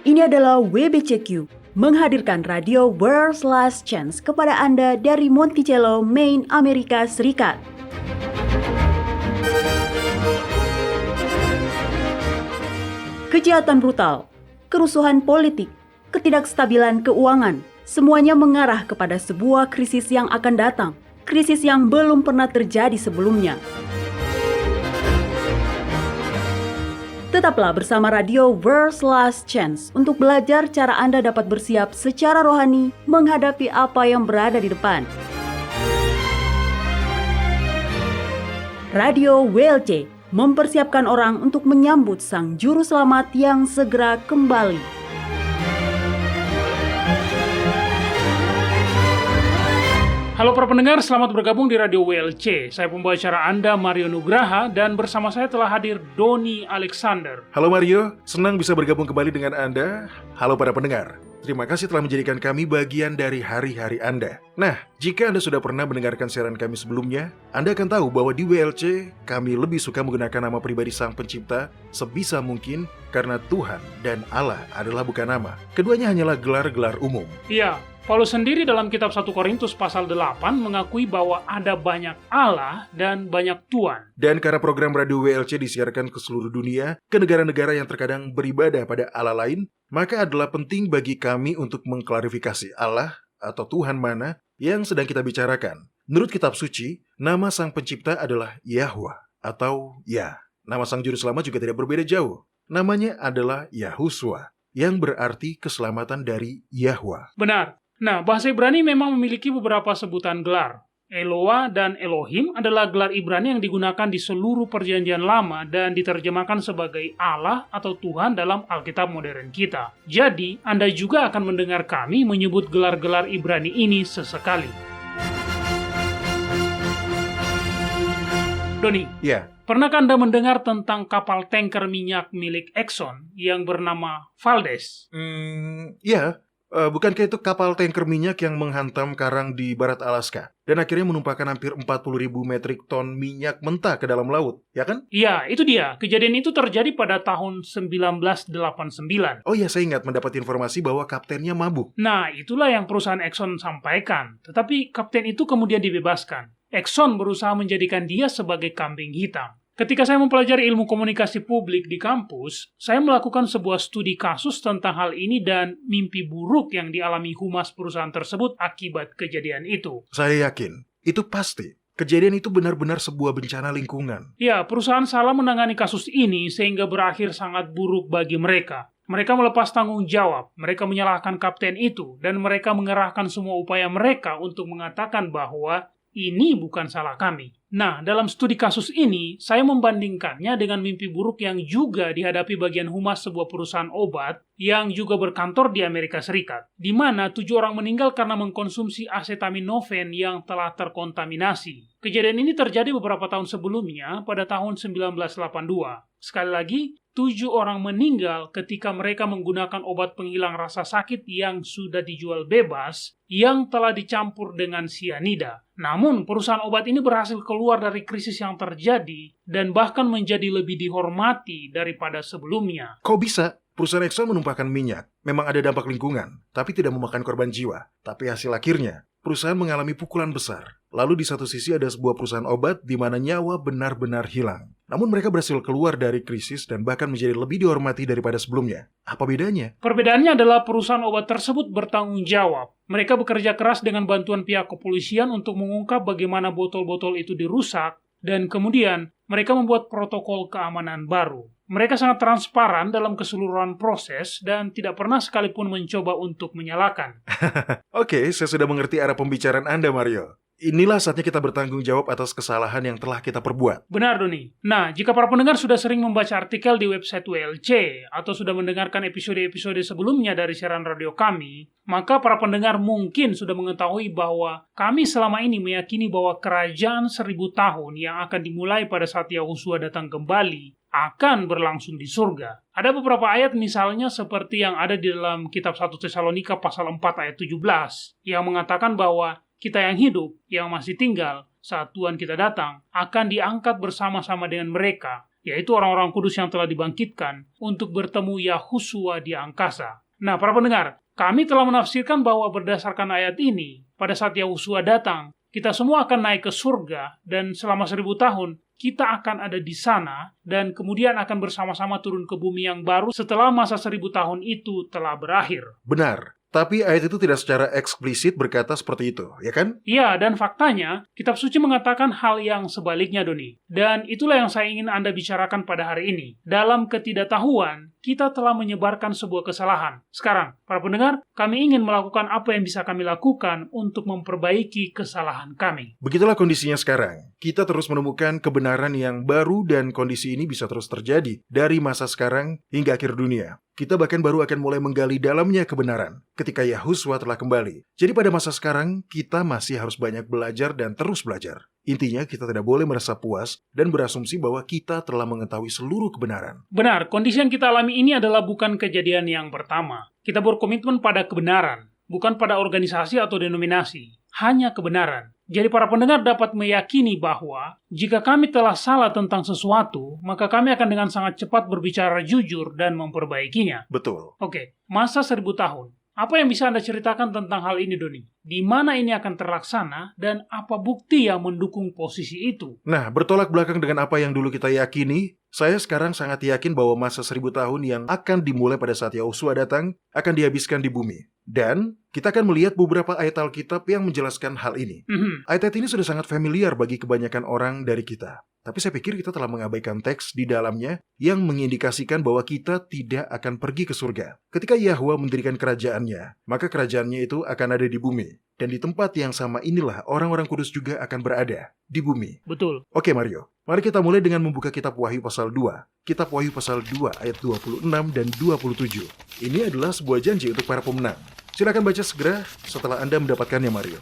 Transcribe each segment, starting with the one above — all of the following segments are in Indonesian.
Ini adalah WBCQ, menghadirkan radio World's Last Chance kepada Anda dari Monticello, Maine, Amerika Serikat. Kejahatan brutal, kerusuhan politik, ketidakstabilan keuangan, semuanya mengarah kepada sebuah krisis yang akan datang, krisis yang belum pernah terjadi sebelumnya. Tetaplah bersama radio World's Last Chance untuk belajar cara Anda dapat bersiap secara rohani menghadapi apa yang berada di depan. Radio WLC mempersiapkan orang untuk menyambut Sang Juru Selamat yang segera kembali. Halo para pendengar, selamat bergabung di Radio WLC. Saya pembawa acara Anda, Mario Nugraha, dan bersama saya telah hadir Doni Alexander. Halo Mario, senang bisa bergabung kembali dengan Anda. Halo para pendengar, terima kasih telah menjadikan kami bagian dari hari-hari Anda. Nah, jika Anda sudah pernah mendengarkan siaran kami sebelumnya, Anda akan tahu bahwa di WLC, kami lebih suka menggunakan nama pribadi Sang Pencipta sebisa mungkin karena Tuhan dan Allah adalah bukan nama. Keduanya hanyalah gelar-gelar umum. Iya, Paulus sendiri dalam kitab 1 Korintus pasal 8 mengakui bahwa ada banyak Allah dan banyak Tuhan. Dan karena program Radio WLC disiarkan ke seluruh dunia, ke negara-negara yang terkadang beribadah pada Allah lain, maka adalah penting bagi kami untuk mengklarifikasi Allah atau Tuhan mana yang sedang kita bicarakan. Menurut kitab suci, nama Sang Pencipta adalah Yahweh atau Yah. Nama Sang Juru Selamat juga tidak berbeda jauh. Namanya adalah Yahushua, yang berarti keselamatan dari Yahweh. Benar. Nah, bahasa Ibrani memang memiliki beberapa sebutan gelar. Eloah dan Elohim adalah gelar Ibrani yang digunakan di seluruh perjanjian lama dan diterjemahkan sebagai Allah atau Tuhan dalam Alkitab modern kita. Jadi, Anda juga akan mendengar kami menyebut gelar-gelar Ibrani ini sesekali. Doni, Ya, pernahkah Anda mendengar tentang kapal tanker minyak milik Exxon yang bernama Valdez? ya. Bukankah itu kapal tanker minyak yang menghantam karang di barat Alaska dan akhirnya menumpahkan hampir 40.000 metrik ton minyak mentah ke dalam laut, ya kan? Iya, itu dia. Kejadian itu terjadi pada tahun 1989. Oh ya, saya ingat mendapat informasi bahwa kaptennya mabuk. Nah, itulah yang perusahaan Exxon sampaikan. Tetapi kapten itu kemudian dibebaskan. Exxon berusaha menjadikan dia sebagai kambing hitam. Ketika saya mempelajari ilmu komunikasi publik di kampus, saya melakukan sebuah studi kasus tentang hal ini dan mimpi buruk yang dialami humas perusahaan tersebut akibat kejadian itu. Saya yakin, itu pasti. Kejadian itu benar-benar sebuah bencana lingkungan. Ya, perusahaan salah menangani kasus ini sehingga berakhir sangat buruk bagi mereka. Mereka melepas tanggung jawab, mereka menyalahkan kapten itu, dan mereka mengerahkan semua upaya mereka untuk mengatakan bahwa ini bukan salah kami. Nah, dalam studi kasus ini, saya membandingkannya dengan mimpi buruk yang juga dihadapi bagian humas sebuah perusahaan obat yang juga berkantor di Amerika Serikat, di mana 7 orang meninggal karena mengkonsumsi acetaminophen yang telah terkontaminasi. Kejadian ini terjadi beberapa tahun sebelumnya, pada tahun 1982. Sekali lagi, 7 orang meninggal ketika mereka menggunakan obat penghilang rasa sakit yang sudah dijual bebas, yang telah dicampur dengan sianida. Namun, perusahaan obat ini berhasil keluar dari krisis yang terjadi dan bahkan menjadi lebih dihormati daripada sebelumnya. Kok bisa? Perusahaan Exxon menumpahkan minyak. Memang ada dampak lingkungan, tapi tidak memakan korban jiwa. Tapi hasil akhirnya, perusahaan mengalami pukulan besar. Lalu di satu sisi ada sebuah perusahaan obat di mana nyawa benar-benar hilang. Namun mereka berhasil keluar dari krisis dan bahkan menjadi lebih dihormati daripada sebelumnya. Apa bedanya? Perbedaannya adalah perusahaan obat tersebut bertanggung jawab. Mereka bekerja keras dengan bantuan pihak kepolisian untuk mengungkap bagaimana botol-botol itu dirusak, dan kemudian mereka membuat protokol keamanan baru. Mereka sangat transparan dalam keseluruhan proses dan tidak pernah sekalipun mencoba untuk menyalahkan. Oke, saya sudah mengerti arah pembicaraan Anda, Mario. Inilah saatnya kita bertanggung jawab atas kesalahan yang telah kita perbuat. Benar, Doni. Nah, jika para pendengar sudah sering membaca artikel di website WLC atau sudah mendengarkan episode-episode sebelumnya dari siaran radio kami, maka para pendengar mungkin sudah mengetahui bahwa kami selama ini meyakini bahwa kerajaan 1000 tahun yang akan dimulai pada saat Yahushua datang kembali akan berlangsung di surga. Ada beberapa ayat misalnya seperti yang ada di dalam kitab 1 Tesalonika pasal 4 ayat 17 yang mengatakan bahwa kita yang hidup, yang masih tinggal, saat Tuhan kita datang, akan diangkat bersama-sama dengan mereka, yaitu orang-orang kudus yang telah dibangkitkan, untuk bertemu Yahusua di angkasa. Nah, para pendengar, kami telah menafsirkan bahwa berdasarkan ayat ini, pada saat Yahusua datang, kita semua akan naik ke surga, dan selama 1000 tahun, kita akan ada di sana, dan kemudian akan bersama-sama turun ke bumi yang baru setelah masa 1000 tahun itu telah berakhir. Benar. Tapi ayat itu tidak secara eksplisit berkata seperti itu, ya kan? Ya, dan faktanya, Kitab Suci mengatakan hal yang sebaliknya, Doni. Dan itulah yang saya ingin Anda bicarakan pada hari ini. Dalam ketidaktahuan, kita telah menyebarkan sebuah kesalahan. Sekarang, para pendengar, kami ingin melakukan apa yang bisa kami lakukan untuk memperbaiki kesalahan kami. Begitulah kondisinya sekarang. Kita terus menemukan kebenaran yang baru dan kondisi ini bisa terus terjadi dari masa sekarang hingga akhir dunia. Kita bahkan baru akan mulai menggali dalamnya kebenaran ketika Yahusua telah kembali. Jadi pada masa sekarang, kita masih harus banyak belajar dan terus belajar. Intinya, kita tidak boleh merasa puas dan berasumsi bahwa kita telah mengetahui seluruh kebenaran. Benar, kondisi yang kita alami ini adalah bukan kejadian yang pertama. Kita berkomitmen pada kebenaran, bukan pada organisasi atau denominasi. Hanya kebenaran. Jadi para pendengar dapat meyakini bahwa jika kami telah salah tentang sesuatu, maka kami akan dengan sangat cepat berbicara jujur dan memperbaikinya. Betul. Oke, masa 1000 tahun. Apa yang bisa Anda ceritakan tentang hal ini, Doni? Di mana ini akan terlaksana dan apa bukti yang mendukung posisi itu? Nah, bertolak belakang dengan apa yang dulu kita yakini, saya sekarang sangat yakin bahwa masa 1000 tahun yang akan dimulai pada saat Yahusua datang akan dihabiskan di bumi. Dan kita akan melihat beberapa ayat Alkitab yang menjelaskan hal ini. Ayat-ayat ini sudah sangat familiar bagi kebanyakan orang dari kita. Tapi saya pikir kita telah mengabaikan teks di dalamnya yang mengindikasikan bahwa kita tidak akan pergi ke surga. Ketika Yahwa mendirikan kerajaannya, maka kerajaannya itu akan ada di bumi. Dan di tempat yang sama inilah orang-orang kudus juga akan berada, di bumi. Betul. Oke Mario, mari kita mulai dengan membuka kitab Wahyu pasal 2. Kitab Wahyu pasal 2 ayat 26 dan 27. Ini adalah sebuah janji untuk para pemenang. Silakan baca segera setelah Anda mendapatkannya, Mario.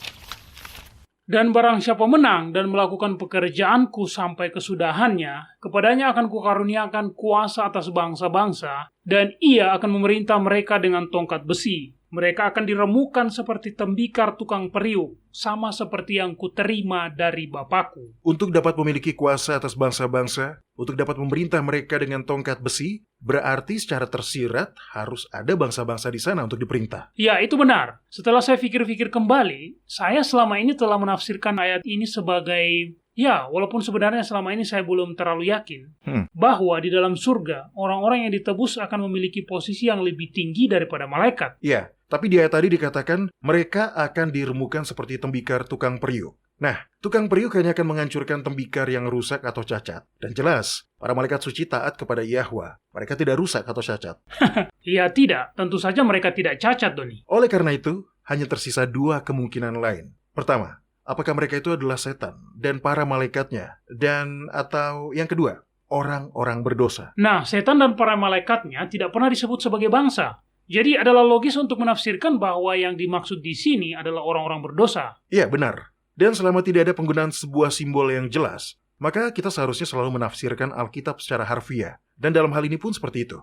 Dan barang siapa menang dan melakukan pekerjaanku sampai kesudahannya, kepadanya akan kukaruniakan kuasa atas bangsa-bangsa, dan ia akan memerintah mereka dengan tongkat besi. Mereka akan diremukan seperti tembikar tukang periuk, sama seperti yang kuterima dari Bapakku. Untuk dapat memiliki kuasa atas bangsa-bangsa, untuk dapat memerintah mereka dengan tongkat besi, berarti secara tersirat harus ada bangsa-bangsa di sana untuk diperintah. Ya, itu benar. Setelah saya pikir-pikir kembali, saya selama ini telah menafsirkan ayat ini sebagai... Ya, walaupun sebenarnya selama ini saya belum terlalu yakin bahwa di dalam surga, orang-orang yang ditebus akan memiliki posisi yang lebih tinggi daripada malaikat. Ya, tapi di ayat tadi dikatakan mereka akan diremukan seperti tembikar tukang periuk. Nah, tukang periuk hanya akan menghancurkan tembikar yang rusak atau cacat. Dan jelas, para malaikat suci taat kepada Yahwa. Mereka tidak rusak atau cacat. Ya tidak, tentu saja mereka tidak cacat, Doni. Oleh karena itu, hanya tersisa dua kemungkinan lain. Pertama, apakah mereka itu adalah setan dan para malaikatnya? Dan atau yang kedua, orang-orang berdosa. Nah, setan dan para malaikatnya tidak pernah disebut sebagai bangsa. Jadi adalah logis untuk menafsirkan bahwa yang dimaksud di sini adalah orang-orang berdosa. Iya, benar. Dan selama tidak ada penggunaan sebuah simbol yang jelas, maka kita seharusnya selalu menafsirkan Alkitab secara harfiah. Dan dalam hal ini pun seperti itu.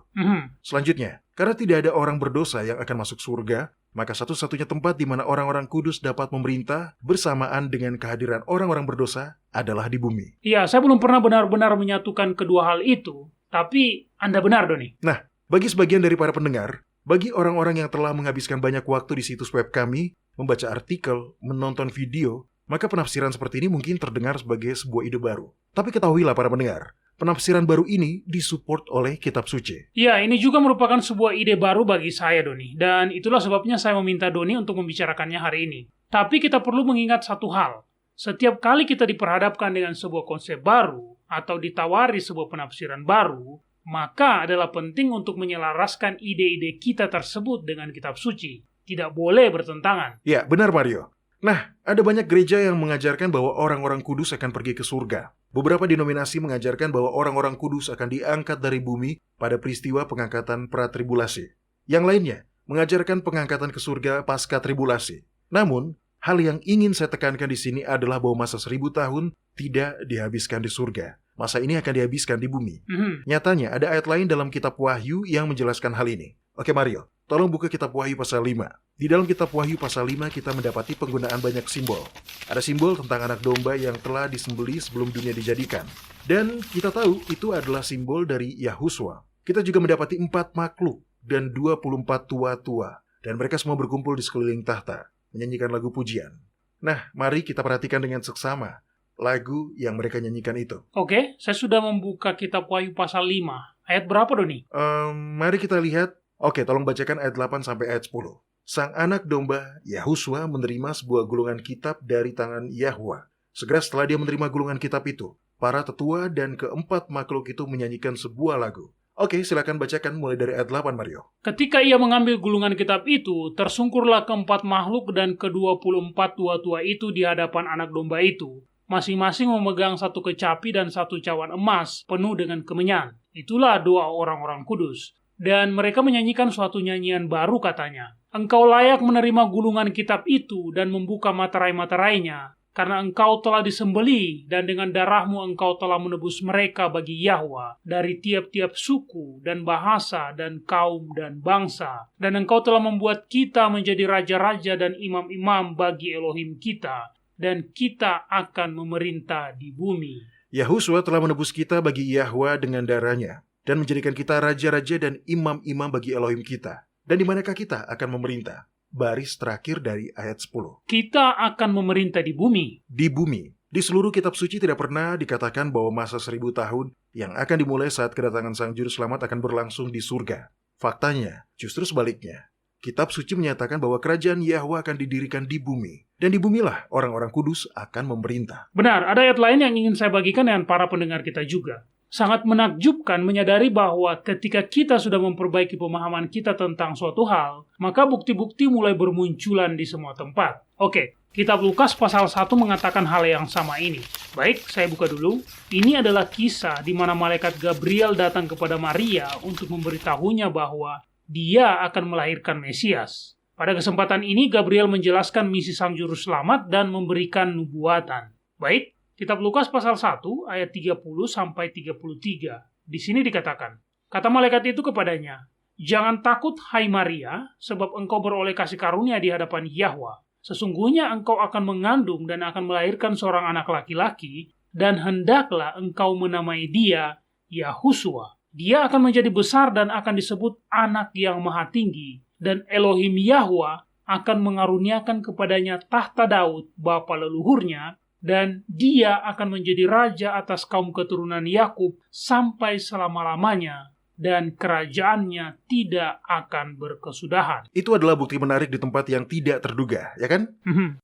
Selanjutnya, karena tidak ada orang berdosa yang akan masuk surga, maka satu-satunya tempat di mana orang-orang kudus dapat memerintah bersamaan dengan kehadiran orang-orang berdosa adalah di bumi. Iya, saya belum pernah benar-benar menyatukan kedua hal itu. Tapi Anda benar, Doni. Nah, bagi sebagian dari para pendengar, bagi orang-orang yang telah menghabiskan banyak waktu di situs web kami, membaca artikel, menonton video, maka penafsiran seperti ini mungkin terdengar sebagai sebuah ide baru. Tapi ketahuilah para pendengar, penafsiran baru ini disupport oleh Kitab Suci. Ya, ini juga merupakan sebuah ide baru bagi saya, Doni. Dan itulah sebabnya saya meminta Doni untuk membicarakannya hari ini. Tapi kita perlu mengingat satu hal. Setiap kali kita diperhadapkan dengan sebuah konsep baru, atau ditawari sebuah penafsiran baru, maka adalah penting untuk menyelaraskan ide-ide kita tersebut dengan Kitab Suci. Tidak boleh bertentangan. Ya, benar Mario. Nah, ada banyak gereja yang mengajarkan bahwa orang-orang kudus akan pergi ke surga. Beberapa denominasi mengajarkan bahwa orang-orang kudus akan diangkat dari bumi pada peristiwa pengangkatan pratribulasi. Yang lainnya mengajarkan pengangkatan ke surga pasca tribulasi. Namun, hal yang ingin saya tekankan di sini adalah bahwa masa 1000 tahun tidak dihabiskan di surga. Masa ini akan dihabiskan di bumi. Nyatanya, ada ayat lain dalam kitab Wahyu yang menjelaskan hal ini. Oke Mario, tolong buka kitab Wahyu pasal 5. Di dalam kitab Wahyu pasal 5 kita mendapati penggunaan banyak simbol. Ada simbol tentang anak domba yang telah disembelih sebelum dunia dijadikan. Dan kita tahu itu adalah simbol dari Yahuswa. Kita juga mendapati 4 makhluk dan 24 tua-tua. Dan mereka semua berkumpul di sekeliling tahta, menyanyikan lagu pujian. Nah, mari kita perhatikan dengan seksama lagu yang mereka nyanyikan itu. Oke, saya sudah membuka kitab Wahyu pasal 5. Ayat berapa, Doni? Mari kita lihat. Oke, tolong bacakan ayat 8 sampai ayat 10. Sang anak domba, Yahuswa, menerima sebuah gulungan kitab dari tangan Yahwa. Segera setelah dia menerima gulungan kitab itu, para tetua dan keempat makhluk itu menyanyikan sebuah lagu. Oke, silakan bacakan mulai dari ayat 8, Mario. Ketika ia mengambil gulungan kitab itu, tersungkurlah keempat makhluk dan ke-24 tua-tua itu di hadapan anak domba itu. Masing-masing memegang satu kecapi dan satu cawan emas penuh dengan kemenyan. Itulah doa orang-orang kudus. Dan mereka menyanyikan suatu nyanyian baru, katanya. Engkau layak menerima gulungan kitab itu dan membuka materai-materainya, karena engkau telah disembelih dan dengan darahmu engkau telah menebus mereka bagi Yahwa dari tiap-tiap suku dan bahasa dan kaum dan bangsa. Dan engkau telah membuat kita menjadi raja-raja dan imam-imam bagi Elohim kita, dan kita akan memerintah di bumi. Yahuswa telah menebus kita bagi Yahwa dengan darahnya, dan menjadikan kita raja-raja dan imam-imam bagi Elohim kita. Dan di manakah kita akan memerintah? Baris terakhir dari ayat 10. Kita akan memerintah di bumi. Di bumi. Di seluruh kitab suci tidak pernah dikatakan bahwa masa 1000 tahun yang akan dimulai saat kedatangan Sang Juru Selamat akan berlangsung di surga. Faktanya, justru sebaliknya. Kitab suci menyatakan bahwa kerajaan Yahwa akan didirikan di bumi. Dan di bumilah orang-orang kudus akan memerintah. Benar, ada ayat lain yang ingin saya bagikan dengan para pendengar kita juga. Sangat menakjubkan menyadari bahwa ketika kita sudah memperbaiki pemahaman kita tentang suatu hal, maka bukti-bukti mulai bermunculan di semua tempat. Oke, kitab Lukas pasal 1 mengatakan hal yang sama ini. Baik, saya buka dulu. Ini adalah kisah di mana malaikat Gabriel datang kepada Maria untuk memberitahunya bahwa dia akan melahirkan Mesias. Pada kesempatan ini, Gabriel menjelaskan misi Sang Juru Selamat dan memberikan nubuatan. Baik, kitab Lukas pasal 1 ayat 30 sampai 33. Di sini dikatakan, kata malaikat itu kepadanya, "Jangan takut, hai Maria, sebab engkau beroleh kasih karunia di hadapan Yahwa. Sesungguhnya engkau akan mengandung dan akan melahirkan seorang anak laki-laki, dan hendaklah engkau menamai dia Yahuswa. Dia akan menjadi besar dan akan disebut anak yang maha tinggi, dan Elohim Yahwa akan mengaruniakan kepadanya tahta Daud, bapa leluhurnya, dan dia akan menjadi raja atas kaum keturunan Yakub sampai selama-lamanya, dan kerajaannya tidak akan berkesudahan." Itu adalah bukti menarik di tempat yang tidak terduga, ya kan?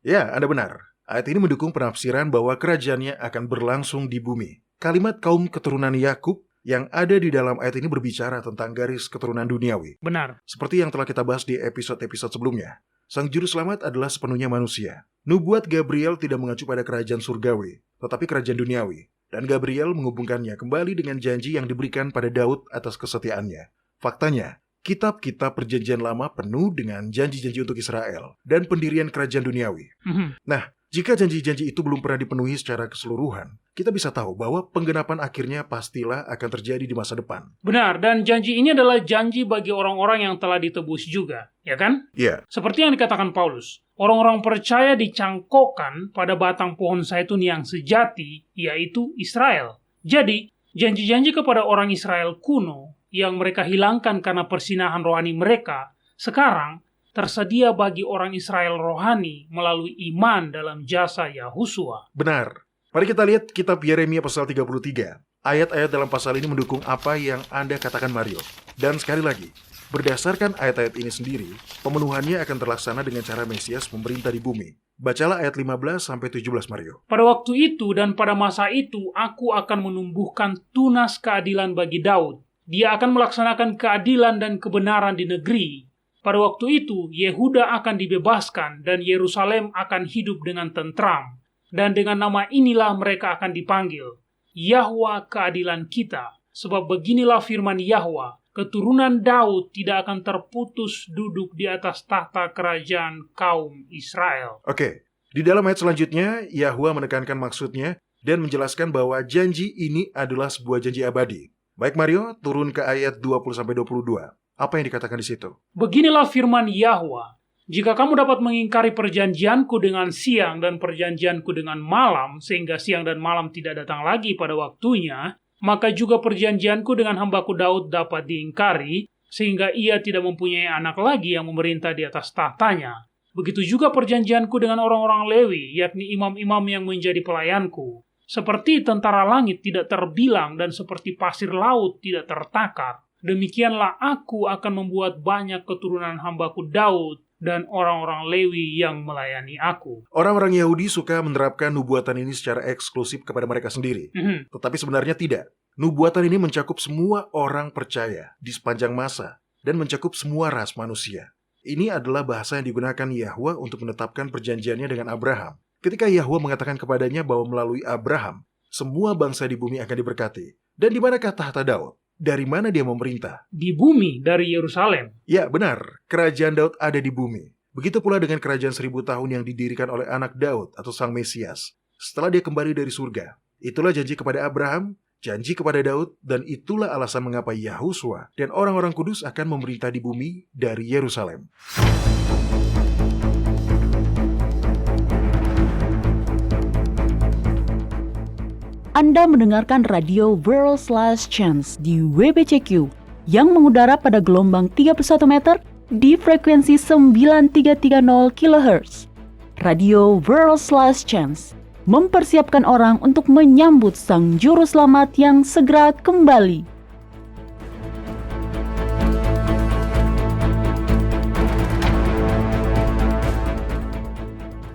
Ya, Anda benar. Ayat ini mendukung penafsiran bahwa kerajaannya akan berlangsung di bumi. Kalimat kaum keturunan Yakub yang ada di dalam ayat ini berbicara tentang garis keturunan duniawi. Benar. Seperti yang telah kita bahas di episode-episode sebelumnya, Sang Juru Selamat adalah sepenuhnya manusia. Nubuat Gabriel tidak mengacu pada kerajaan surgawi, tetapi kerajaan duniawi. Dan Gabriel menghubungkannya kembali dengan janji yang diberikan pada Daud atas kesetiaannya. Faktanya, kitab-kitab perjanjian lama penuh dengan janji-janji untuk Israel dan pendirian kerajaan duniawi. Nah, jika janji-janji itu belum pernah dipenuhi secara keseluruhan, kita bisa tahu bahwa penggenapan akhirnya pastilah akan terjadi di masa depan. Benar, dan janji ini adalah janji bagi orang-orang yang telah ditebus juga, ya kan? Iya. Seperti yang dikatakan Paulus, orang-orang percaya dicangkokkan pada batang pohon zaitun yang sejati, yaitu Israel. Jadi, janji-janji kepada orang Israel kuno yang mereka hilangkan karena persinahan rohani mereka, sekarang tersedia bagi orang Israel rohani melalui iman dalam jasa Yahuswa. Benar. Mari kita lihat kitab Yeremia pasal 33. Ayat-ayat dalam pasal ini mendukung apa yang Anda katakan, Mario. Dan sekali lagi, berdasarkan ayat-ayat ini sendiri, pemenuhannya akan terlaksana dengan cara Mesias memerintah di bumi. Bacalah ayat 15-17, Mario. Pada waktu itu dan pada masa itu, aku akan menumbuhkan tunas keadilan bagi Daud. Dia akan melaksanakan keadilan dan kebenaran di negeri. Pada waktu itu, Yehuda akan dibebaskan dan Yerusalem akan hidup dengan tentram. Dan dengan nama inilah mereka akan dipanggil, Yahwa keadilan kita. Sebab beginilah firman Yahwa, keturunan Daud tidak akan terputus duduk di atas tahta kerajaan kaum Israel. Oke, di dalam ayat selanjutnya, Yahwa menekankan maksudnya dan menjelaskan bahwa janji ini adalah sebuah janji abadi. Baik Mario, turun ke ayat 20-22. Apa yang dikatakan di situ? Beginilah firman Yahwa, jika kamu dapat mengingkari perjanjianku dengan siang dan perjanjianku dengan malam, sehingga siang dan malam tidak datang lagi pada waktunya, maka juga perjanjianku dengan hambaku Daud dapat diingkari, sehingga ia tidak mempunyai anak lagi yang memerintah di atas tahtanya. Begitu juga perjanjianku dengan orang-orang Lewi, yakni imam-imam yang menjadi pelayanku. Seperti tentara langit tidak terbilang dan seperti pasir laut tidak tertakar. Demikianlah aku akan membuat banyak keturunan hambaku Daud dan orang-orang Lewi yang melayani aku. Orang-orang Yahudi suka menerapkan nubuatan ini secara eksklusif kepada mereka sendiri. Tetapi sebenarnya tidak. Nubuatan ini mencakup semua orang percaya di sepanjang masa dan mencakup semua ras manusia. Ini adalah bahasa yang digunakan Yahwa untuk menetapkan perjanjiannya dengan Abraham. Ketika Yahwa mengatakan kepadanya bahwa melalui Abraham, semua bangsa di bumi akan diberkati. Dan di manakah tahta Daud? Dari mana dia memerintah? Di bumi, dari Yerusalem. Ya, benar. Kerajaan Daud ada di bumi. Begitu pula dengan kerajaan 1000 tahun yang didirikan oleh anak Daud atau Sang Mesias. Setelah dia kembali dari surga. Itulah janji kepada Abraham, janji kepada Daud, dan itulah alasan mengapa Yahuswa dan orang-orang kudus akan memerintah di bumi dari Yerusalem. Anda mendengarkan radio World's Last Chance di WBCQ yang mengudara pada gelombang 31 meter di frekuensi 9330 kHz. Radio World's Last Chance mempersiapkan orang untuk menyambut Sang Juru Selamat yang segera kembali.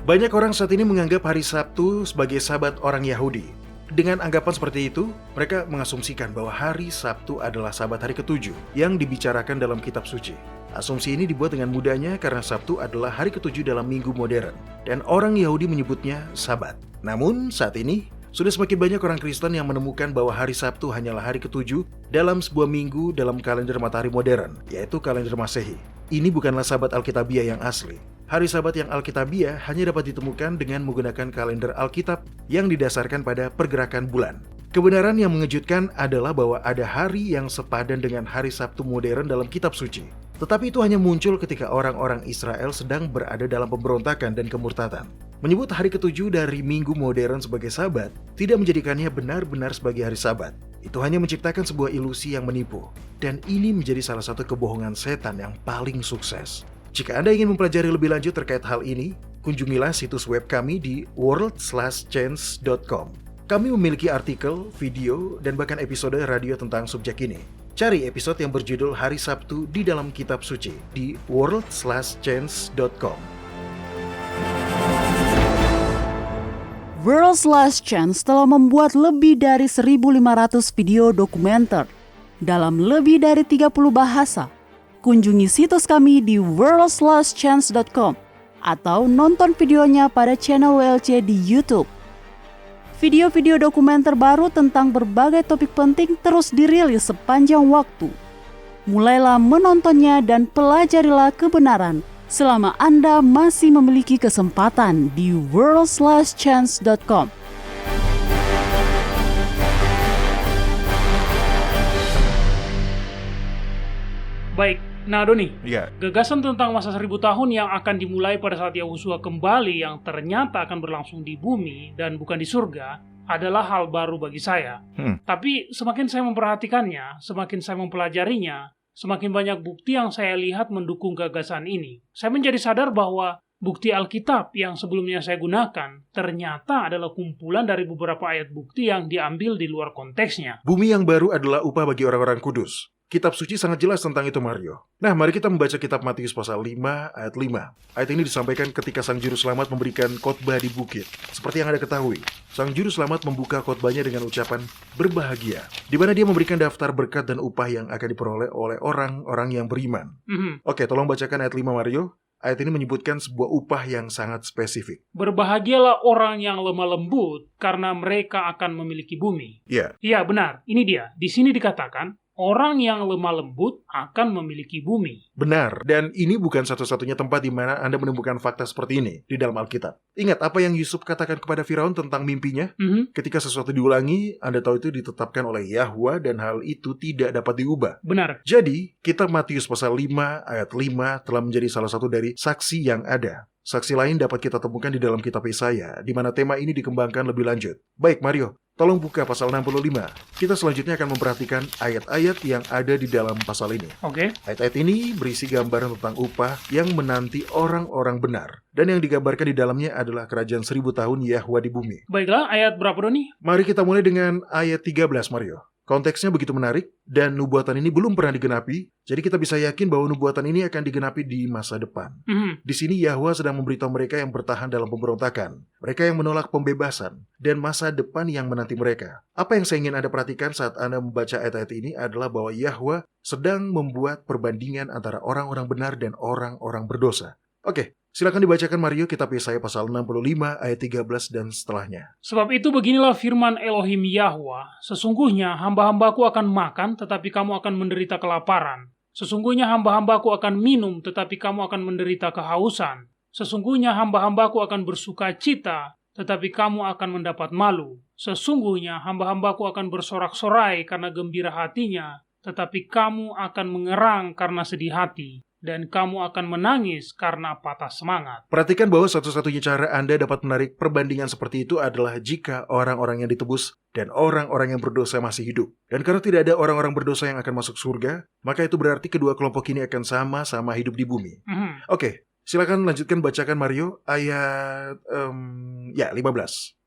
Banyak orang saat ini menganggap hari Sabtu sebagai Sabat orang Yahudi. Dengan anggapan seperti itu, mereka mengasumsikan bahwa hari Sabtu adalah Sabat hari ke-7 yang dibicarakan dalam kitab suci. Asumsi ini dibuat dengan mudahnya karena Sabtu adalah hari ke-7 dalam minggu modern, dan orang Yahudi menyebutnya Sabat. Namun, saat ini, sudah semakin banyak orang Kristen yang menemukan bahwa hari Sabtu hanyalah hari ke-7 dalam sebuah minggu dalam kalender matahari modern, yaitu kalender Masehi. Ini bukanlah Sabat Alkitabiah yang asli. Hari Sabat yang Alkitabiah hanya dapat ditemukan dengan menggunakan kalender Alkitab yang didasarkan pada pergerakan bulan. Kebenaran yang mengejutkan adalah bahwa ada hari yang sepadan dengan hari Sabtu modern dalam kitab suci. Tetapi itu hanya muncul ketika orang-orang Israel sedang berada dalam pemberontakan dan kemurtatan. Menyebut hari ke-7 dari minggu modern sebagai Sabat tidak menjadikannya benar-benar sebagai hari Sabat. Itu hanya menciptakan sebuah ilusi yang menipu. Dan ini menjadi salah satu kebohongan setan yang paling sukses. Jika Anda ingin mempelajari lebih lanjut terkait hal ini, kunjungilah situs web kami di worldslastchance.com. Kami memiliki artikel, video, dan bahkan episode radio tentang subjek ini. Cari episode yang berjudul Hari Sabtu di dalam Kitab Suci di worldslastchance.com. World's Last Chance telah membuat lebih dari 1.500 video dokumenter dalam lebih dari 30 bahasa. Kunjungi situs kami di worldslastchance.com atau nonton videonya pada channel WLC di YouTube. Video-video dokumenter baru tentang berbagai topik penting terus dirilis sepanjang waktu. Mulailah menontonnya dan pelajarilah kebenaran selama Anda masih memiliki kesempatan di worldslastchance.com. Baik, nah Doni, Ya, gagasan tentang masa 1000 tahun yang akan dimulai pada saat Yahusua kembali yang ternyata akan berlangsung di bumi dan bukan di surga adalah hal baru bagi saya. Tapi semakin saya memperhatikannya, semakin saya mempelajarinya, semakin banyak bukti yang saya lihat mendukung gagasan ini. Saya menjadi sadar bahwa bukti Alkitab yang sebelumnya saya gunakan ternyata adalah kumpulan dari beberapa ayat bukti yang diambil di luar konteksnya. bumi yang baru adalah upah bagi orang-orang kudus. Kitab suci sangat jelas tentang itu, Mario. Nah, mari kita membaca kitab Matius pasal 5 ayat 5. Ayat ini disampaikan ketika Sang Juru Selamat memberikan khotbah di bukit. Seperti yang Anda ketahui, Sang Juru Selamat membuka khotbahnya dengan ucapan berbahagia, di mana dia memberikan daftar berkat dan upah yang akan diperoleh oleh orang-orang yang beriman. Oke, tolong bacakan ayat 5, Mario. Ayat ini menyebutkan sebuah upah yang sangat spesifik. Berbahagialah orang yang lemah lembut, karena mereka akan memiliki bumi. Ya, Iya, benar. Ini dia. Di sini dikatakan, orang yang lemah lembut akan memiliki bumi. Benar, dan ini bukan satu-satunya tempat di mana Anda menemukan fakta seperti ini di dalam Alkitab. Ingat apa yang Yusuf katakan kepada Firaun tentang mimpinya? Ketika sesuatu diulangi, Anda tahu itu ditetapkan oleh Yahwa dan hal itu tidak dapat diubah. Benar. Jadi, kitab Matius pasal 5 ayat 5 telah menjadi salah satu dari saksi yang ada. Saksi lain dapat kita temukan di dalam kitab Yesaya, di mana tema ini dikembangkan lebih lanjut. Baik, Mario, tolong buka pasal 65. Kita selanjutnya akan memperhatikan ayat-ayat yang ada di dalam pasal ini. Oke. Ayat-ayat ini berisi gambaran tentang upah yang menanti orang-orang benar. Dan yang digambarkan di dalamnya adalah kerajaan 1000 tahun Yahwa di bumi. Baiklah, ayat berapa Doni? Mari kita mulai dengan ayat 13, Mario. Konteksnya begitu menarik, dan nubuatan ini belum pernah digenapi, jadi kita bisa yakin bahwa nubuatan ini akan digenapi di masa depan. Di sini Yahwa sedang memberitahu mereka yang bertahan dalam pemberontakan, mereka yang menolak pembebasan, dan masa depan yang menanti mereka. Apa yang saya ingin Anda perhatikan saat Anda membaca ayat-ayat ini adalah bahwa Yahwa sedang membuat perbandingan antara orang-orang benar dan orang-orang berdosa. Oke, silakan dibacakan Mario kitab Yesaya pasal 65 ayat 13 dan setelahnya. Sebab itu beginilah firman Elohim Yahwa, sesungguhnya hamba-hambaku akan makan, tetapi kamu akan menderita kelaparan. Sesungguhnya hamba-hambaku akan minum, tetapi kamu akan menderita kehausan. Sesungguhnya hamba-hambaku akan bersuka cita, tetapi kamu akan mendapat malu. Sesungguhnya hamba-hambaku akan bersorak-sorai karena gembira hatinya, tetapi kamu akan mengerang karena sedih hati. Dan kamu akan menangis karena patah semangat. Perhatikan bahwa satu-satunya cara Anda dapat menarik perbandingan seperti itu adalah jika orang-orang yang ditebus dan orang-orang yang berdosa masih hidup. Dan karena tidak ada orang-orang berdosa yang akan masuk surga, maka itu berarti kedua kelompok ini akan sama-sama hidup di bumi. Oke, silakan lanjutkan bacakan Mario ayat 15.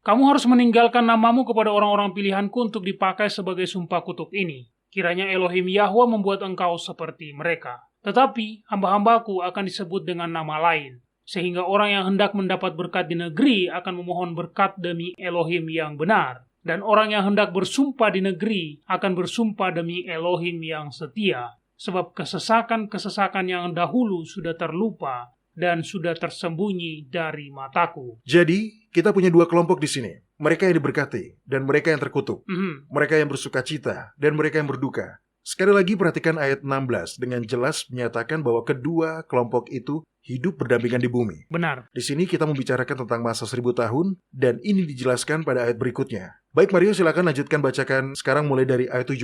Kamu harus meninggalkan namamu kepada orang-orang pilihanku untuk dipakai sebagai sumpah kutuk ini. Kiranya Elohim Yahwa membuat engkau seperti mereka. Tetapi hamba-hambaku akan disebut dengan nama lain, sehingga orang yang hendak mendapat berkat di negeri akan memohon berkat demi Elohim yang benar, dan orang yang hendak bersumpah di negeri akan bersumpah demi Elohim yang setia, sebab kesesakan-kesesakan yang dahulu sudah terlupa dan sudah tersembunyi dari mataku. Jadi, kita punya dua kelompok di sini. Mereka yang diberkati dan mereka yang terkutuk. Mereka yang bersuka cita dan mereka yang berduka. Sekali lagi perhatikan ayat 16 dengan jelas menyatakan bahwa kedua kelompok itu hidup berdampingan di bumi. Benar. Di sini kita membicarakan tentang masa 1000 tahun dan ini dijelaskan pada ayat berikutnya. Baik Mario, silakan lanjutkan bacakan sekarang mulai dari ayat 17.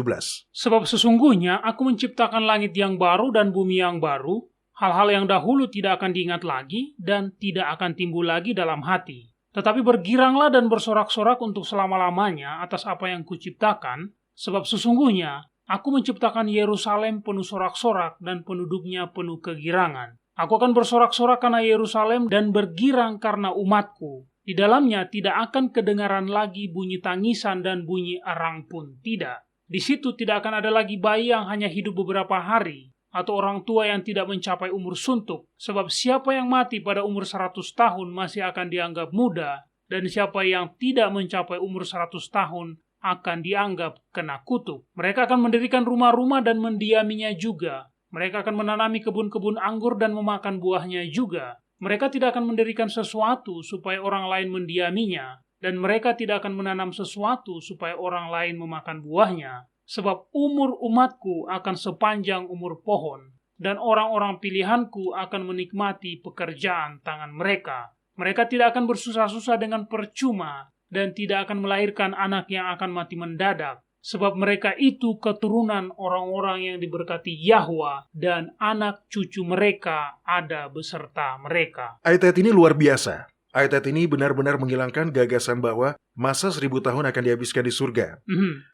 Sebab sesungguhnya aku menciptakan langit yang baru dan bumi yang baru, hal-hal yang dahulu tidak akan diingat lagi dan tidak akan timbul lagi dalam hati. Tetapi bergiranglah dan bersorak-sorak untuk selama-lamanya atas apa yang kuciptakan, sebab sesungguhnya aku menciptakan Yerusalem penuh sorak-sorak dan penduduknya penuh kegirangan. Aku akan bersorak-sorak karena Yerusalem dan bergirang karena umatku. Di dalamnya tidak akan kedengaran lagi bunyi tangisan dan bunyi arang pun tidak. Di situ tidak akan ada lagi bayi yang hanya hidup beberapa hari, atau orang tua yang tidak mencapai umur suntuk. Sebab siapa yang mati pada umur 100 tahun masih akan dianggap muda, dan siapa yang tidak mencapai umur 100 tahun akan dianggap kena kutuk. Mereka akan mendirikan rumah-rumah dan mendiaminya juga. Mereka akan menanami kebun-kebun anggur dan memakan buahnya juga. Mereka tidak akan mendirikan sesuatu supaya orang lain mendiaminya, dan mereka tidak akan menanam sesuatu supaya orang lain memakan buahnya. Sebab umur umatku akan sepanjang umur pohon, dan orang-orang pilihanku akan menikmati pekerjaan tangan mereka. Mereka tidak akan bersusah-susah dengan percuma, dan tidak akan melahirkan anak yang akan mati mendadak, sebab mereka itu keturunan orang-orang yang diberkati Yahwa, dan anak cucu mereka ada beserta mereka. Ayat-ayat ini luar biasa. Ayat-ayat ini benar-benar menghilangkan gagasan bahwa masa 1000 tahun akan dihabiskan di surga.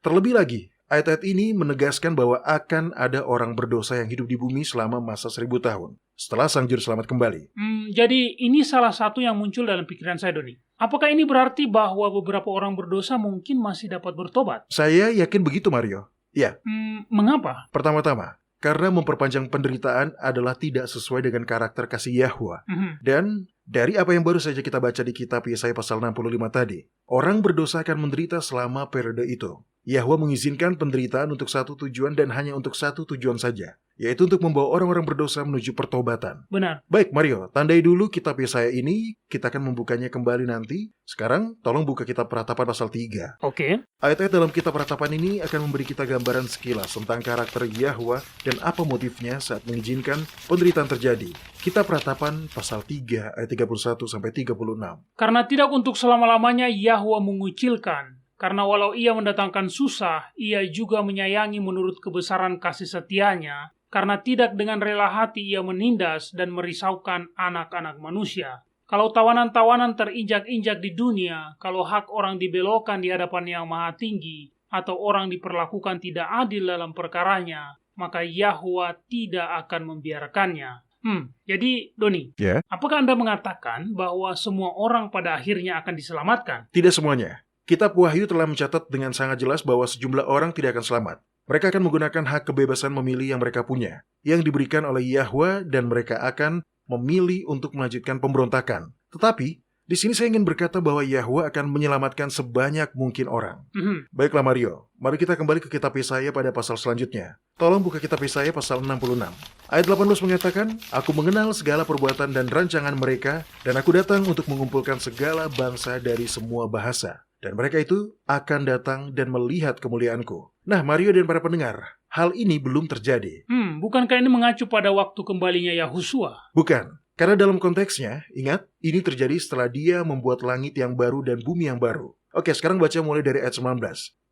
Terlebih lagi, ayat-ayat ini menegaskan bahwa akan ada orang berdosa yang hidup di bumi selama masa 1000 tahun, setelah Sang Juru Selamat kembali. Jadi ini salah satu yang muncul dalam pikiran saya, Doni. Apakah ini berarti bahwa beberapa orang berdosa mungkin masih dapat bertobat? Saya yakin begitu, Mario. Ya. Mengapa? Pertama-tama, karena memperpanjang penderitaan adalah tidak sesuai dengan karakter kasih Yahwa. Dan dari apa yang baru saja kita baca di kitab Yesaya pasal 65 tadi, orang berdosa akan menderita selama periode itu. Yahwa mengizinkan penderitaan untuk satu tujuan dan hanya untuk satu tujuan saja, yaitu untuk membawa orang-orang berdosa menuju pertobatan. Benar. Baik Mario, tandai dulu kitab Yesaya ini, kita akan membukanya kembali nanti. Sekarang tolong buka kitab Peratapan pasal 3. Oke. Ayat-ayat dalam kitab Peratapan ini akan memberi kita gambaran sekilas tentang karakter Yahwa dan apa motifnya saat mengizinkan penderitaan terjadi. Kitab Peratapan pasal 3 ayat 31 sampai 36. Karena tidak untuk selama-lamanya Yahwa mengucilkan. Karena walau ia mendatangkan susah, ia juga menyayangi menurut kebesaran kasih setianya. Karena tidak dengan rela hati ia menindas dan merisaukan anak-anak manusia. Kalau tawanan-tawanan terinjak-injak di dunia, kalau hak orang dibelokkan di hadapan Yang Maha Tinggi, atau orang diperlakukan tidak adil dalam perkaranya, maka Yahwa tidak akan membiarkannya. Jadi Doni, apakah Anda mengatakan bahwa semua orang pada akhirnya akan diselamatkan? Tidak semuanya. Kitab Wahyu telah mencatat dengan sangat jelas bahwa sejumlah orang tidak akan selamat. Mereka akan menggunakan hak kebebasan memilih yang mereka punya, yang diberikan oleh Yahwa, dan mereka akan memilih untuk melanjutkan pemberontakan. Tetapi, di sini saya ingin berkata bahwa Yahwa akan menyelamatkan sebanyak mungkin orang. Baiklah Mario, mari kita kembali ke kitab Yesaya pada pasal selanjutnya. Tolong buka kitab Yesaya pasal 66. Ayat 18 mengatakan, Aku mengenal segala perbuatan dan rancangan mereka, dan aku datang untuk mengumpulkan segala bangsa dari semua bahasa. Dan mereka itu akan datang dan melihat kemuliaanku. Nah, Mario dan para pendengar, hal ini belum terjadi. Bukankah ini mengacu pada waktu kembalinya Yahusua? Bukan. Karena dalam konteksnya, ingat, ini terjadi setelah dia membuat langit yang baru dan bumi yang baru. Oke, sekarang baca mulai dari ayat 19.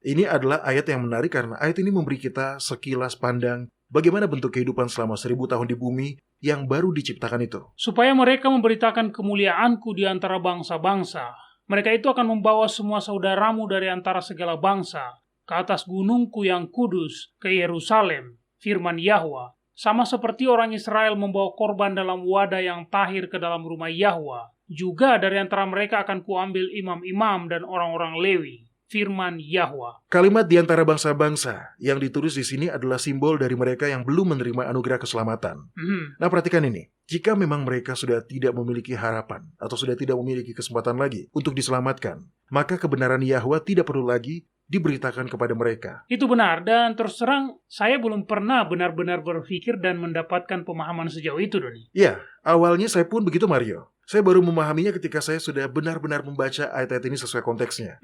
Ini adalah ayat yang menarik karena ayat ini memberi kita sekilas pandang bagaimana bentuk kehidupan selama 1000 tahun di bumi yang baru diciptakan itu. Supaya mereka memberitakan kemuliaanku di antara bangsa-bangsa. Mereka itu akan membawa semua saudaramu dari antara segala bangsa ke atas gunungku yang kudus, ke Yerusalem, firman Yahwa. Sama seperti orang Israel membawa korban dalam wadah yang tahir ke dalam rumah Yahwa. Juga dari antara mereka akan kuambil imam-imam dan orang-orang Lewi, firman Yahwa. Kalimat di antara bangsa-bangsa yang ditulis di sini adalah simbol dari mereka yang belum menerima anugerah keselamatan. Nah, perhatikan ini. Jika memang mereka sudah tidak memiliki harapan atau sudah tidak memiliki kesempatan lagi untuk diselamatkan, maka kebenaran Yahwa tidak perlu lagi diberitakan kepada mereka. Itu benar, dan terus terang saya belum pernah benar-benar berpikir dan mendapatkan pemahaman sejauh itu, Doni. Ya, awalnya saya pun begitu, Mario. Saya baru memahaminya ketika saya sudah benar-benar membaca ayat-ayat ini sesuai konteksnya.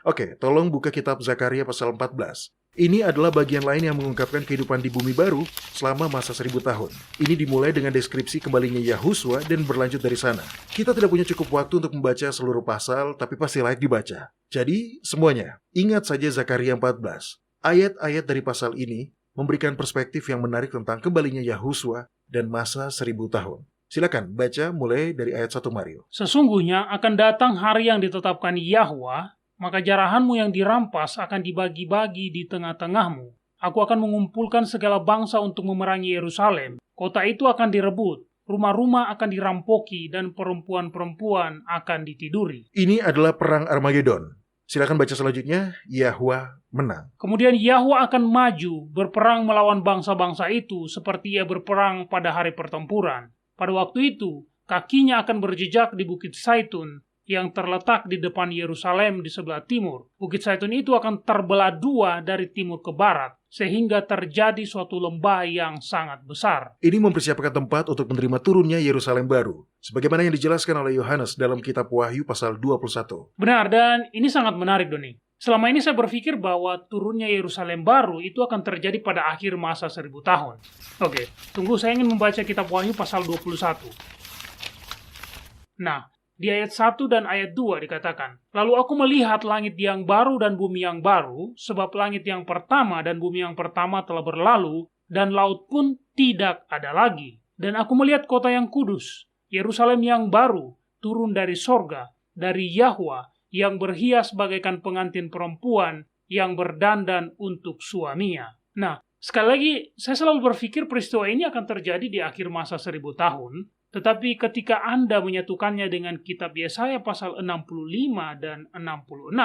Oke, tolong buka kitab Zakaria pasal 14. Ini adalah bagian lain yang mengungkapkan kehidupan di bumi baru selama masa 1000 tahun. Ini dimulai dengan deskripsi kembalinya Yahusua dan berlanjut dari sana. Kita tidak punya cukup waktu untuk membaca seluruh pasal, tapi pasti layak dibaca. Jadi, semuanya, ingat saja Zakaria 14. Ayat-ayat dari pasal ini memberikan perspektif yang menarik tentang kembalinya Yahusua dan masa 1000 tahun. Silakan baca mulai dari ayat 1 Mario. Sesungguhnya akan datang hari yang ditetapkan Yahwa, maka jarahanmu yang dirampas akan dibagi-bagi di tengah-tengahmu. Aku akan mengumpulkan segala bangsa untuk memerangi Yerusalem. Kota itu akan direbut, rumah-rumah akan dirampoki, dan perempuan-perempuan akan ditiduri. Ini adalah perang Armageddon. Silakan baca selanjutnya, Yahwa menang. Kemudian Yahwa akan maju, berperang melawan bangsa-bangsa itu seperti ia berperang pada hari pertempuran. Pada waktu itu, kakinya akan berjejak di Bukit Zaitun yang terletak di depan Yerusalem di sebelah timur. Bukit Zaitun itu akan terbelah dua dari timur ke barat, sehingga terjadi suatu lembah yang sangat besar. Ini mempersiapkan tempat untuk menerima turunnya Yerusalem baru, sebagaimana yang dijelaskan oleh Yohanes dalam kitab Wahyu pasal 21. Benar, dan ini sangat menarik, Doni. Selama ini saya berpikir bahwa turunnya Yerusalem baru itu akan terjadi pada akhir masa 1000 tahun. Oke, tunggu, saya ingin membaca kitab Wahyu pasal 21. Nah, di ayat 1 dan ayat 2 dikatakan, Lalu aku melihat langit yang baru dan bumi yang baru, sebab langit yang pertama dan bumi yang pertama telah berlalu, dan laut pun tidak ada lagi. Dan aku melihat kota yang kudus, Yerusalem yang baru, turun dari sorga, dari Yahwa, yang berhias bagaikan pengantin perempuan yang berdandan untuk suaminya. Nah, sekali lagi, saya selalu berpikir peristiwa ini akan terjadi di akhir masa 1000 tahun, tetapi ketika Anda menyatukannya dengan kitab Yesaya pasal 65 dan 66,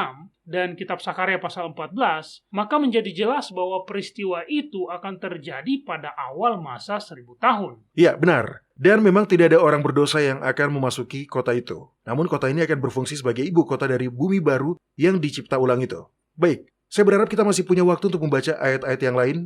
dan kitab Zakaria pasal 14, maka menjadi jelas bahwa peristiwa itu akan terjadi pada awal masa 1000 tahun. Ya, benar. Dan memang tidak ada orang berdosa yang akan memasuki kota itu. Namun kota ini akan berfungsi sebagai ibu kota dari bumi baru yang dicipta ulang itu. Baik, saya berharap kita masih punya waktu untuk membaca ayat-ayat yang lain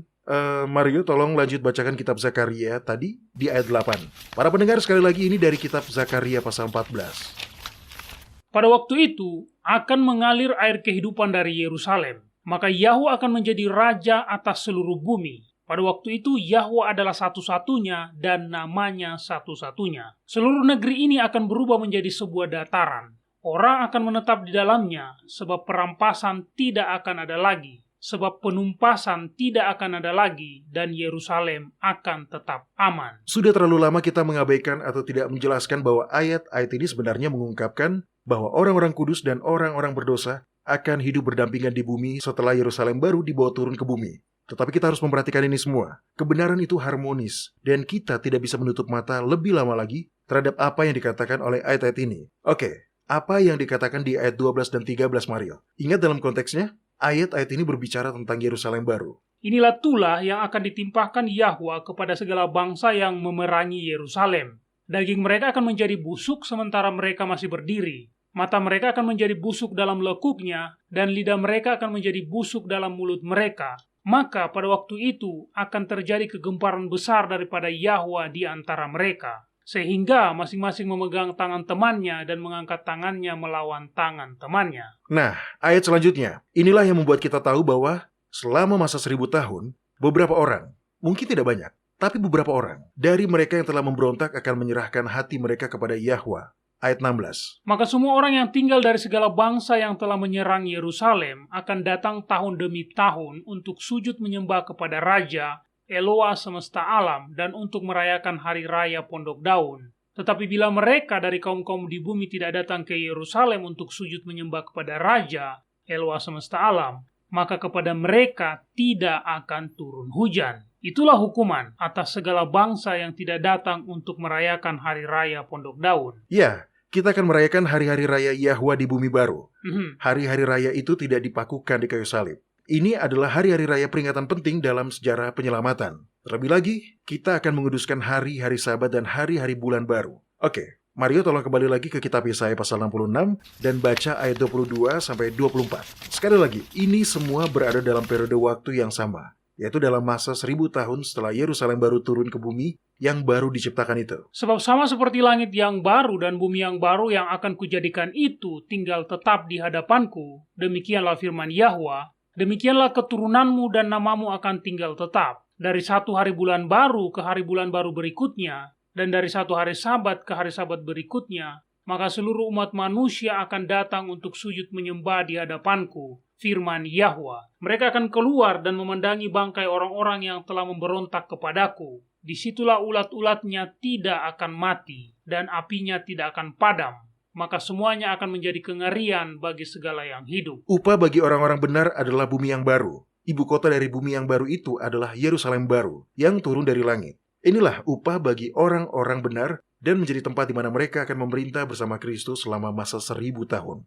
Mario, tolong lanjut bacakan kitab Zakaria tadi di ayat 8. Para pendengar, sekali lagi ini dari kitab Zakaria pasal 14. Pada waktu itu akan mengalir air kehidupan dari Yerusalem, maka Yahwa akan menjadi raja atas seluruh bumi. Pada waktu itu Yahwa adalah satu-satunya dan namanya satu-satunya. Seluruh negeri ini akan berubah menjadi sebuah dataran. Orang akan menetap di dalamnya, sebab perampasan tidak akan ada lagi, sebab penumpasan tidak akan ada lagi, dan Yerusalem akan tetap aman. Sudah terlalu lama kita mengabaikan atau tidak menjelaskan bahwa ayat-ayat ini sebenarnya mengungkapkan bahwa orang-orang kudus dan orang-orang berdosa akan hidup berdampingan di bumi setelah Yerusalem baru dibawa turun ke bumi. Tetapi kita harus memperhatikan ini semua. Kebenaran itu harmonis, dan kita tidak bisa menutup mata lebih lama lagi terhadap apa yang dikatakan oleh ayat-ayat ini. Oke, apa yang dikatakan di ayat 12 dan 13, Mario? Ingat dalam konteksnya, ayat-ayat ini berbicara tentang Yerusalem baru. Inilah tulah yang akan ditimpahkan Yahwa kepada segala bangsa yang memerangi Yerusalem. Daging mereka akan menjadi busuk sementara mereka masih berdiri. Mata mereka akan menjadi busuk dalam lekuknya, dan lidah mereka akan menjadi busuk dalam mulut mereka. Maka pada waktu itu akan terjadi kegemparan besar daripada Yahwa di antara mereka, sehingga masing-masing memegang tangan temannya dan mengangkat tangannya melawan tangan temannya. Nah, ayat selanjutnya, inilah yang membuat kita tahu bahwa selama masa 1000 tahun, beberapa orang, mungkin tidak banyak, tapi beberapa orang dari mereka yang telah memberontak akan menyerahkan hati mereka kepada Yahwa. Ayat 16. Maka semua orang yang tinggal dari segala bangsa yang telah menyerang Yerusalem akan datang tahun demi tahun untuk sujud menyembah kepada Raja, Eloa semesta alam, dan untuk merayakan hari raya Pondok Daun. Tetapi bila mereka dari kaum-kaum di bumi tidak datang ke Yerusalem untuk sujud menyembah kepada Raja, Eloa semesta alam, maka kepada mereka tidak akan turun hujan. Itulah hukuman atas segala bangsa yang tidak datang untuk merayakan hari raya Pondok Daun. Ya, kita akan merayakan hari-hari raya Yahwa di bumi baru. Hari-hari raya itu tidak dipakukan di kayu salib. Ini adalah hari-hari raya peringatan penting dalam sejarah penyelamatan. Terlebih lagi, kita akan menguduskan hari-hari Sabat dan hari-hari bulan baru. Oke, Mario tolong kembali lagi ke kitab Yesaya pasal 66 dan baca ayat 22 sampai 24. Sekali lagi, ini semua berada dalam periode waktu yang sama, yaitu dalam masa 1000 tahun setelah Yerusalem baru turun ke bumi yang baru diciptakan itu. Sebab sama seperti langit yang baru dan bumi yang baru yang akan kujadikan itu tinggal tetap di hadapanku, demikianlah firman Yahwa, demikianlah keturunanmu dan namamu akan tinggal tetap. Dari satu hari bulan baru ke hari bulan baru berikutnya, dan dari satu hari Sabat ke hari Sabat berikutnya, maka seluruh umat manusia akan datang untuk sujud menyembah di hadapanku, firman Yahwa. Mereka akan keluar dan memandangi bangkai orang-orang yang telah memberontak kepadaku. Disitulah ulat-ulatnya tidak akan mati, dan apinya tidak akan padam. Maka semuanya akan menjadi kengerian bagi segala yang hidup. Upah bagi orang-orang benar adalah bumi yang baru. Ibu kota dari bumi yang baru itu adalah Yerusalem baru, yang turun dari langit. Inilah upah bagi orang-orang benar dan menjadi tempat di mana mereka akan memerintah bersama Kristus selama masa 1000 tahun.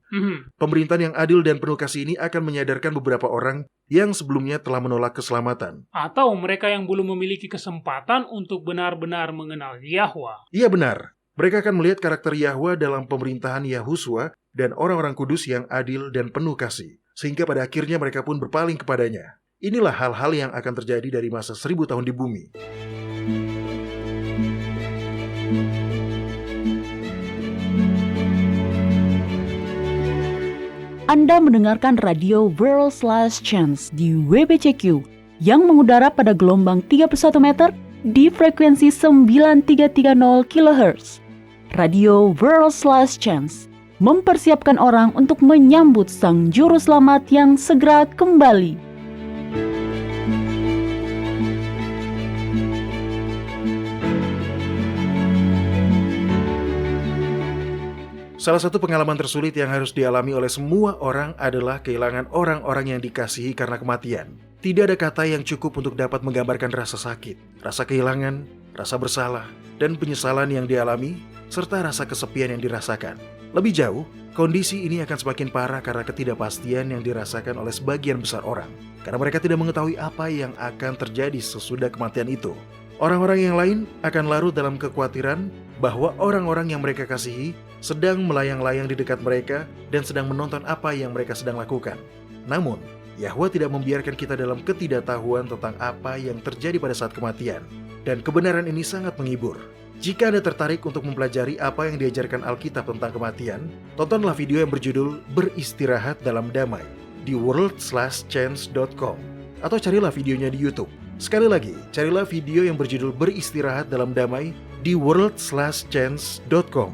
Pemerintahan yang adil dan penuh kasih ini akan menyadarkan beberapa orang yang sebelumnya telah menolak keselamatan. Atau mereka yang belum memiliki kesempatan untuk benar-benar mengenal Yahwa. Iya benar, mereka akan melihat karakter Yahwa dalam pemerintahan Yahusua dan orang-orang kudus yang adil dan penuh kasih. Sehingga pada akhirnya mereka pun berpaling kepadanya. Inilah hal-hal yang akan terjadi dari masa 1000 tahun di bumi. Anda mendengarkan radio World's Last Chance di WBCQ yang mengudara pada gelombang 31 meter di frekuensi 9330 kHz. Radio World's Last Chance mempersiapkan orang untuk menyambut Sang Juru Selamat yang segera kembali. Salah satu pengalaman tersulit yang harus dialami oleh semua orang adalah kehilangan orang-orang yang dikasihi karena kematian. Tidak ada kata yang cukup untuk dapat menggambarkan rasa sakit, rasa kehilangan, rasa bersalah, dan penyesalan yang dialami, serta rasa kesepian yang dirasakan. Lebih jauh, kondisi ini akan semakin parah karena ketidakpastian yang dirasakan oleh sebagian besar orang. Karena mereka tidak mengetahui apa yang akan terjadi sesudah kematian itu. Orang-orang yang lain akan larut dalam kekhawatiran bahwa orang-orang yang mereka kasihi sedang melayang-layang di dekat mereka dan sedang menonton apa yang mereka sedang lakukan. Namun, Yahwa tidak membiarkan kita dalam ketidaktahuan tentang apa yang terjadi pada saat kematian. Dan kebenaran ini sangat menghibur. Jika Anda tertarik untuk mempelajari apa yang diajarkan Alkitab tentang kematian, tontonlah video yang berjudul Beristirahat dalam Damai di world/chance.com atau carilah videonya di YouTube. Sekali lagi, carilah video yang berjudul Beristirahat dalam Damai di world/chance.com.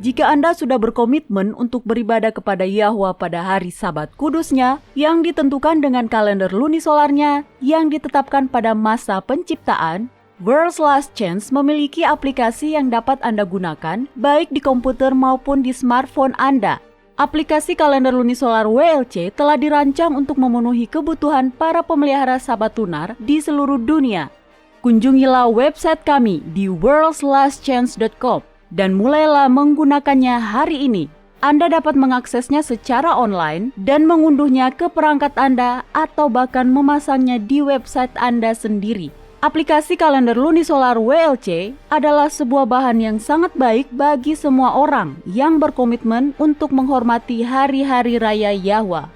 Jika Anda sudah berkomitmen untuk beribadah kepada Yahwa pada hari Sabat kudusnya yang ditentukan dengan kalender lunisolarnya yang ditetapkan pada masa penciptaan, World's Last Chance memiliki aplikasi yang dapat Anda gunakan baik di komputer maupun di smartphone Anda. Aplikasi kalender lunisolar WLC telah dirancang untuk memenuhi kebutuhan para pemelihara Sabat lunar di seluruh dunia. Kunjungilah website kami di worldslastchance.com dan mulailah menggunakannya hari ini. Anda dapat mengaksesnya secara online dan mengunduhnya ke perangkat Anda atau bahkan memasangnya di website Anda sendiri. Aplikasi kalender lunisolar WLC adalah sebuah bahan yang sangat baik bagi semua orang yang berkomitmen untuk menghormati hari-hari raya Yahwa.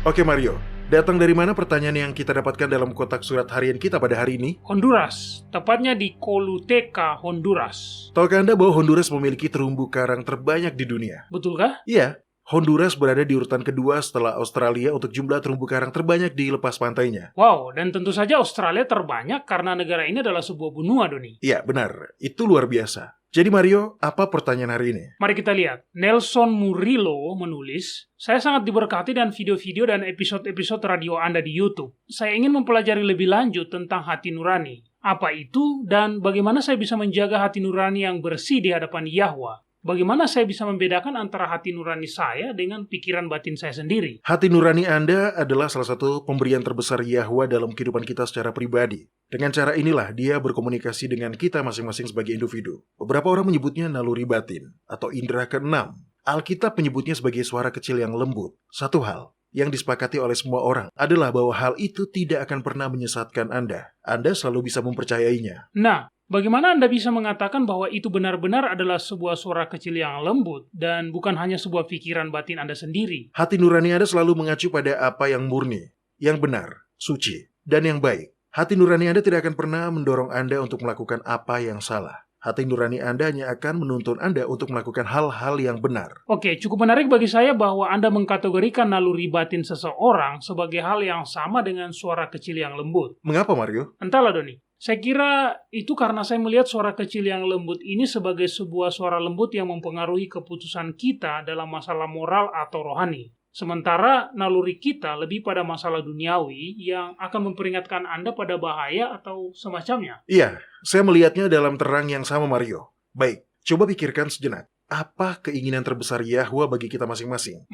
Oke Mario, datang dari mana pertanyaan yang kita dapatkan dalam kotak surat harian kita pada hari ini? Honduras, tepatnya di Coluteca, Honduras. Tahukah Anda bahwa Honduras memiliki terumbu karang terbanyak di dunia? Betulkah? Iya, Honduras berada di urutan kedua setelah Australia untuk jumlah terumbu karang terbanyak di lepas pantainya. Wow, dan tentu saja Australia terbanyak karena negara ini adalah sebuah benua, Doni. Iya, benar. Itu luar biasa. Jadi Mario, apa pertanyaan hari ini? Mari kita lihat. Nelson Murillo menulis, saya sangat diberkati dengan video-video dan episode-episode radio Anda di YouTube. Saya ingin mempelajari lebih lanjut tentang hati nurani. Apa itu dan bagaimana saya bisa menjaga hati nurani yang bersih di hadapan Yahwa? Bagaimana saya bisa membedakan antara hati nurani saya dengan pikiran batin saya sendiri? Hati nurani Anda adalah salah satu pemberian terbesar Yahwa dalam kehidupan kita secara pribadi. Dengan cara inilah dia berkomunikasi dengan kita masing-masing sebagai individu. Beberapa orang menyebutnya naluri batin atau indera keenam. Alkitab menyebutnya sebagai suara kecil yang lembut. Satu hal yang disepakati oleh semua orang adalah bahwa hal itu tidak akan pernah menyesatkan Anda. Anda selalu bisa mempercayainya. Nah, bagaimana Anda bisa mengatakan bahwa itu benar-benar adalah sebuah suara kecil yang lembut dan bukan hanya sebuah pikiran batin Anda sendiri? Hati nurani Anda selalu mengacu pada apa yang murni, yang benar, suci, dan yang baik. Hati nurani Anda tidak akan pernah mendorong Anda untuk melakukan apa yang salah. Hati nurani Anda hanya akan menuntun Anda untuk melakukan hal-hal yang benar. Oke, cukup menarik bagi saya bahwa Anda mengkategorikan naluri batin seseorang sebagai hal yang sama dengan suara kecil yang lembut. Mengapa, Mario? Entahlah, Doni. Saya kira itu karena saya melihat suara kecil yang lembut ini sebagai sebuah suara lembut yang mempengaruhi keputusan kita dalam masalah moral atau rohani. Sementara naluri kita lebih pada masalah duniawi yang akan memperingatkan Anda pada bahaya atau semacamnya. Iya, saya melihatnya dalam terang yang sama, Mario. Baik, coba pikirkan sejenak. Apa keinginan terbesar Yahwa bagi kita masing-masing?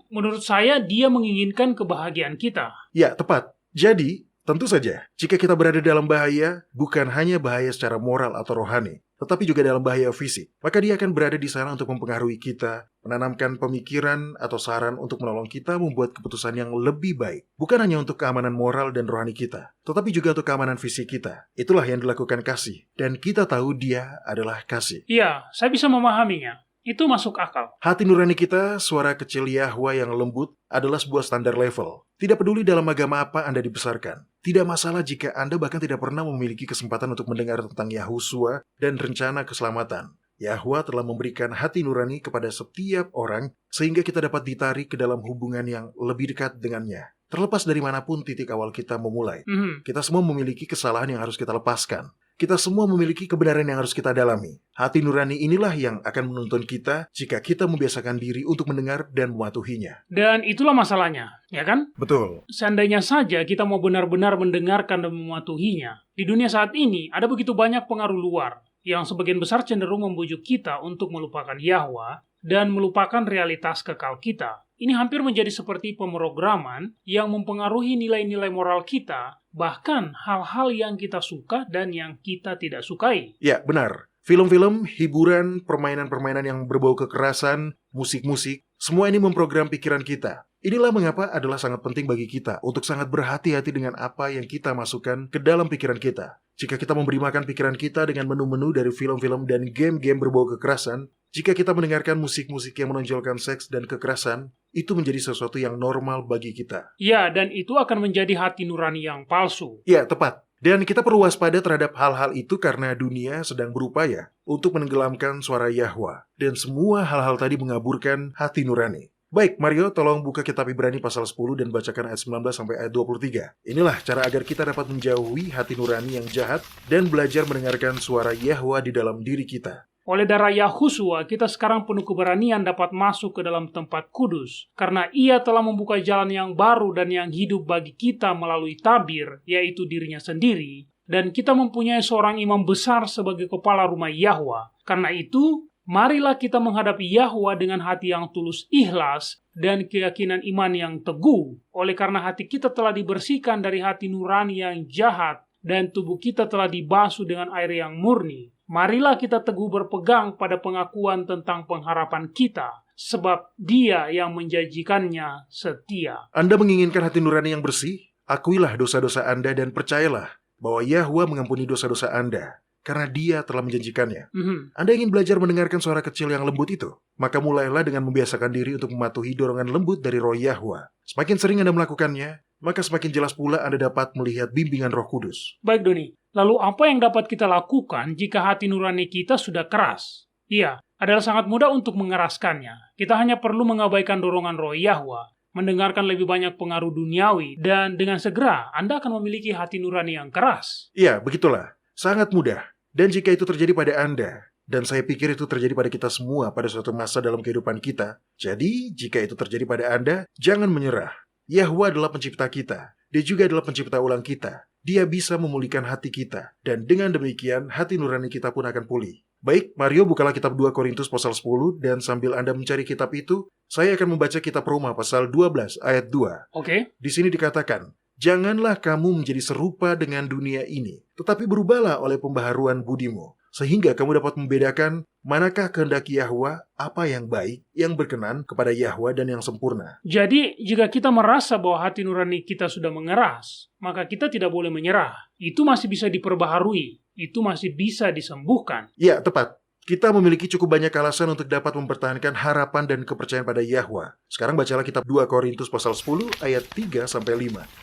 Menurut saya, dia menginginkan kebahagiaan kita. Ya, tepat. Jadi, tentu saja, jika kita berada dalam bahaya, bukan hanya bahaya secara moral atau rohani, tetapi juga dalam bahaya fisik, maka dia akan berada di sana untuk mempengaruhi kita, menanamkan pemikiran atau saran untuk menolong kita membuat keputusan yang lebih baik. Bukan hanya untuk keamanan moral dan rohani kita, tetapi juga untuk keamanan fisik kita. Itulah yang dilakukan kasih, dan kita tahu dia adalah kasih. Iya, saya bisa memahaminya. Itu masuk akal. Hati nurani kita, suara kecil Yahwa yang lembut, adalah sebuah standar level. Tidak peduli dalam agama apa Anda dibesarkan. Tidak masalah jika Anda bahkan tidak pernah memiliki kesempatan untuk mendengar tentang Yahusua dan rencana keselamatan. Yahwa telah memberikan hati nurani kepada setiap orang sehingga kita dapat ditarik ke dalam hubungan yang lebih dekat dengannya. Terlepas dari manapun titik awal kita memulai. Kita semua memiliki kesalahan yang harus kita lepaskan. Kita semua memiliki kebenaran yang harus kita dalami. Hati nurani inilah yang akan menuntun kita jika kita membiasakan diri untuk mendengar dan mematuhinya. Dan itulah masalahnya, ya kan? Betul. Seandainya saja kita mau benar-benar mendengarkan dan mematuhinya, di dunia saat ini ada begitu banyak pengaruh luar yang sebagian besar cenderung membujuk kita untuk melupakan Yahwa dan melupakan realitas kekal kita. Ini hampir menjadi seperti pemrograman yang mempengaruhi nilai-nilai moral kita, bahkan hal-hal yang kita suka dan yang kita tidak sukai. Ya, benar. Film-film, hiburan, permainan-permainan yang berbau kekerasan, musik-musik, semua ini memprogram pikiran kita. Inilah mengapa adalah sangat penting bagi kita untuk sangat berhati-hati dengan apa yang kita masukkan ke dalam pikiran kita. Jika kita memberi makan pikiran kita dengan menu-menu dari film-film dan game-game berbau kekerasan, jika kita mendengarkan musik-musik yang menonjolkan seks dan kekerasan, itu menjadi sesuatu yang normal bagi kita. Ya, dan itu akan menjadi hati nurani yang palsu. Ya, tepat. Dan kita perlu waspada terhadap hal-hal itu karena dunia sedang berupaya untuk menenggelamkan suara Yahwa. Dan semua hal-hal tadi mengaburkan hati nurani. Baik, Mario, tolong buka kitab Ibrani pasal 10 dan bacakan ayat 19 sampai ayat 23. Inilah cara agar kita dapat menjauhi hati nurani yang jahat dan belajar mendengarkan suara Yahwa di dalam diri kita. Oleh darah Yahusua, kita sekarang penuh keberanian dapat masuk ke dalam tempat kudus. Karena ia telah membuka jalan yang baru dan yang hidup bagi kita melalui tabir, yaitu dirinya sendiri. Dan kita mempunyai seorang imam besar sebagai kepala rumah Yahwa. Karena itu, marilah kita menghadapi Yahwa dengan hati yang tulus ikhlas dan keyakinan iman yang teguh. Oleh karena hati kita telah dibersihkan dari hati nurani yang jahat dan tubuh kita telah dibasuh dengan air yang murni. Marilah kita teguh berpegang pada pengakuan tentang pengharapan kita, sebab Dia yang menjanjikannya setia. Anda menginginkan hati nurani yang bersih? Akuilah dosa-dosa Anda dan percayalah bahwa Yahwa mengampuni dosa-dosa Anda, karena Dia telah menjanjikannya. Anda ingin belajar mendengarkan suara kecil yang lembut itu? Maka mulailah dengan membiasakan diri untuk mematuhi dorongan lembut dari roh Yahwa. Semakin sering Anda melakukannya, maka semakin jelas pula Anda dapat melihat bimbingan Roh Kudus. Baik, Doni. Lalu apa yang dapat kita lakukan jika hati nurani kita sudah keras? Iya, adalah sangat mudah untuk mengeraskannya. Kita hanya perlu mengabaikan dorongan roh Yahwa, mendengarkan lebih banyak pengaruh duniawi, dan dengan segera Anda akan memiliki hati nurani yang keras. Iya, begitulah. Sangat mudah. Dan jika itu terjadi pada Anda, dan saya pikir itu terjadi pada kita semua pada suatu masa dalam kehidupan kita, jadi jika itu terjadi pada Anda, jangan menyerah. Yahwa adalah pencipta kita. Dia juga adalah pencipta ulang kita. Dia bisa memulihkan hati kita. Dan dengan demikian, hati nurani kita pun akan pulih. Baik, Mario bukalah kitab 2 Korintus pasal 10, dan sambil Anda mencari kitab itu, saya akan membaca kitab Roma pasal 12 ayat 2. Oke. Di sini dikatakan, janganlah kamu menjadi serupa dengan dunia ini, tetapi berubahlah oleh pembaharuan budimu, sehingga kamu dapat membedakan manakah kehendak Yahwa, apa yang baik, yang berkenan kepada Yahwa dan yang sempurna. Jadi, jika kita merasa bahwa hati nurani kita sudah mengeras, maka kita tidak boleh menyerah. Itu masih bisa diperbaharui. Itu masih bisa disembuhkan. Ya, tepat. Kita memiliki cukup banyak alasan untuk dapat mempertahankan harapan dan kepercayaan pada Yahwa. Sekarang bacalah kitab 2 Korintus pasal 10 ayat 3-5.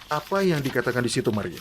Apa yang dikatakan di situ, Maria?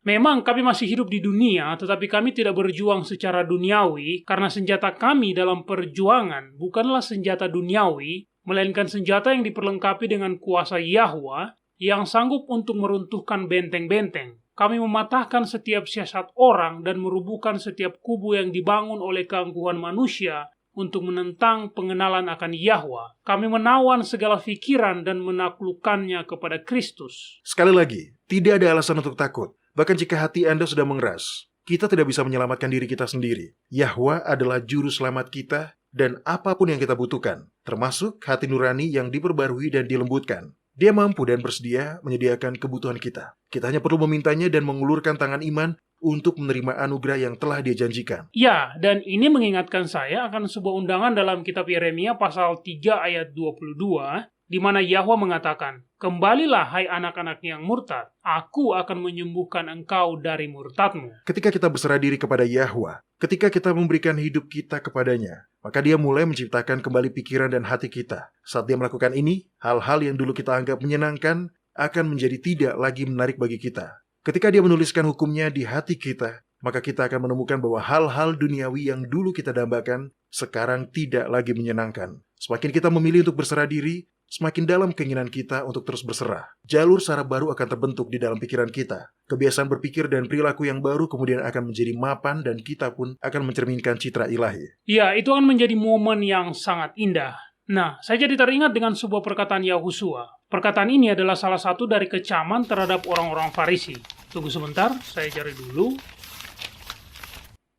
Memang kami masih hidup di dunia, tetapi kami tidak berjuang secara duniawi, karena senjata kami dalam perjuangan bukanlah senjata duniawi, melainkan senjata yang diperlengkapi dengan kuasa Yahwa, yang sanggup untuk meruntuhkan benteng-benteng. Kami mematahkan setiap siasat orang dan merubuhkan setiap kubu yang dibangun oleh keangkuhan manusia untuk menentang pengenalan akan Yahwa. Kami menawan segala pikiran dan menaklukkannya kepada Kristus. Sekali lagi, tidak ada alasan untuk takut. Bahkan jika hati Anda sudah mengeras, kita tidak bisa menyelamatkan diri kita sendiri. Yahwa adalah juru selamat kita dan apapun yang kita butuhkan, termasuk hati nurani yang diperbarui dan dilembutkan. Dia mampu dan bersedia menyediakan kebutuhan kita. Kita hanya perlu memintanya dan mengulurkan tangan iman untuk menerima anugerah yang telah Dia janjikan. Ya, dan ini mengingatkan saya akan sebuah undangan dalam kitab Yeremia pasal 3 ayat 22, di mana Yahwa mengatakan, "Kembalilah hai anak-anak yang murtad, aku akan menyembuhkan engkau dari murtadmu." Ketika kita berserah diri kepada Yahwa, ketika kita memberikan hidup kita kepadanya, maka Dia mulai menciptakan kembali pikiran dan hati kita. Saat Dia melakukan ini, hal-hal yang dulu kita anggap menyenangkan akan menjadi tidak lagi menarik bagi kita. Ketika Dia menuliskan hukumnya di hati kita, maka kita akan menemukan bahwa hal-hal duniawi yang dulu kita dambakan sekarang tidak lagi menyenangkan. Semakin kita memilih untuk berserah diri, semakin dalam keinginan kita untuk terus berserah. Jalur saraf baru akan terbentuk di dalam pikiran kita. Kebiasaan berpikir dan perilaku yang baru kemudian akan menjadi mapan dan kita pun akan mencerminkan citra ilahi. Ya, itu akan menjadi momen yang sangat indah. Nah, saya jadi teringat dengan sebuah perkataan Yahusua. Perkataan ini adalah salah satu dari kecaman terhadap orang-orang Farisi. Tunggu sebentar, saya cari dulu.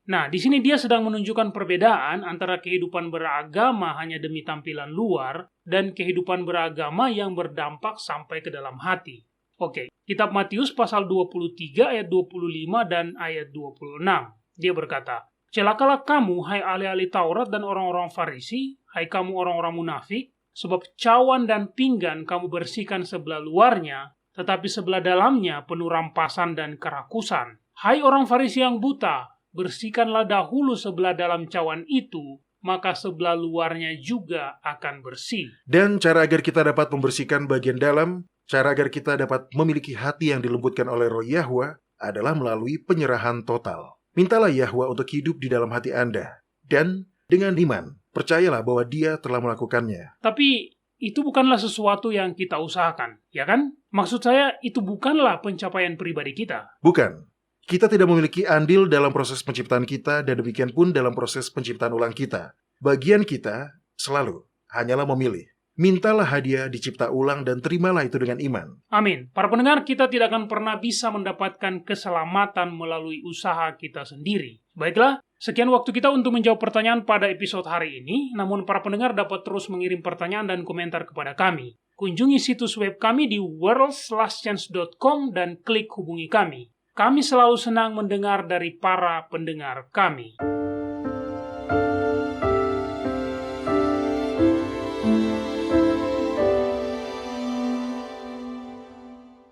Nah, di sini dia sedang menunjukkan perbedaan antara kehidupan beragama hanya demi tampilan luar dan kehidupan beragama yang berdampak sampai ke dalam hati. Oke, kitab Matius pasal 23 ayat 25 dan ayat 26. Dia berkata, "Celakalah kamu, hai ahli-ahli Taurat dan orang-orang Farisi, hai kamu orang-orang munafik, sebab cawan dan pinggan kamu bersihkan sebelah luarnya, tetapi sebelah dalamnya penuh rampasan dan kerakusan. Hai orang Farisi yang buta, bersihkanlah dahulu sebelah dalam cawan itu, maka sebelah luarnya juga akan bersih." Dan cara agar kita dapat membersihkan bagian dalam, cara agar kita dapat memiliki hati yang dilembutkan oleh Roh Yahwa adalah melalui penyerahan total. Mintalah Yahwa untuk hidup di dalam hati Anda. Dan dengan iman, percayalah bahwa Dia telah melakukannya. Tapi itu bukanlah sesuatu yang kita usahakan, ya kan? Maksud saya, itu bukanlah pencapaian pribadi kita. Bukan. Kita tidak memiliki andil dalam proses penciptaan kita dan demikian pun dalam proses penciptaan ulang kita. Bagian kita selalu hanyalah memilih. Mintalah hadiah dicipta ulang dan terimalah itu dengan iman. Amin. Para pendengar, kita tidak akan pernah bisa mendapatkan keselamatan melalui usaha kita sendiri. Baiklah, sekian waktu kita untuk menjawab pertanyaan pada episode hari ini. Namun para pendengar dapat terus mengirim pertanyaan dan komentar kepada kami. Kunjungi situs web kami di worldslastchance.com dan klik hubungi kami. Kami selalu senang mendengar dari para pendengar kami.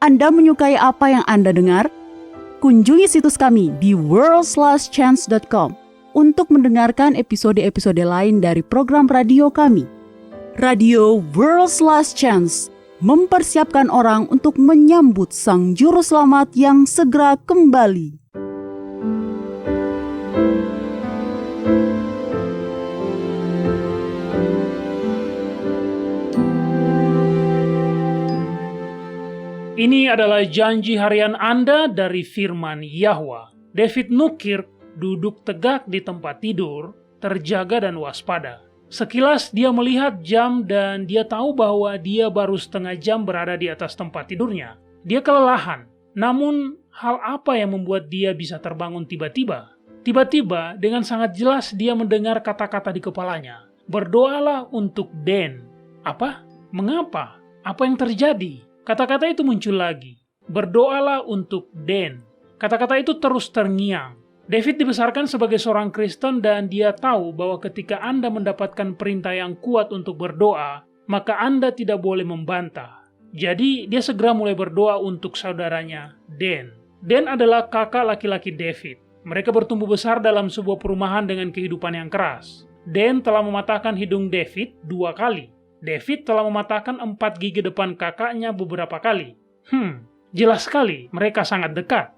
Anda menyukai apa yang Anda dengar? Kunjungi situs kami di worldslastchance.com untuk mendengarkan episode-episode lain dari program radio kami. Radio World's Last Chance mempersiapkan orang untuk menyambut Sang Juru Selamat yang segera kembali. Ini adalah janji harian Anda dari firman Yahwa. David Nukir duduk tegak di tempat tidur, terjaga dan waspada. Sekilas dia melihat jam dan dia tahu bahwa dia baru setengah jam berada di atas tempat tidurnya. Dia kelelahan, namun hal apa yang membuat dia bisa terbangun tiba-tiba? Tiba-tiba dengan sangat jelas dia mendengar kata-kata di kepalanya. Berdoalah untuk Dan. Apa? Mengapa? Apa yang terjadi? Kata-kata itu muncul lagi. Berdoalah untuk Dan. Kata-kata itu terus terngiang. David dibesarkan sebagai seorang Kristen dan dia tahu bahwa ketika Anda mendapatkan perintah yang kuat untuk berdoa, maka Anda tidak boleh membantah. Jadi dia segera mulai berdoa untuk saudaranya, Dan. Dan adalah kakak laki-laki David. Mereka bertumbuh besar dalam sebuah perumahan dengan kehidupan yang keras. Dan telah mematahkan hidung David 2 kali. David telah mematahkan 4 gigi depan kakaknya beberapa kali. Jelas sekali mereka sangat dekat.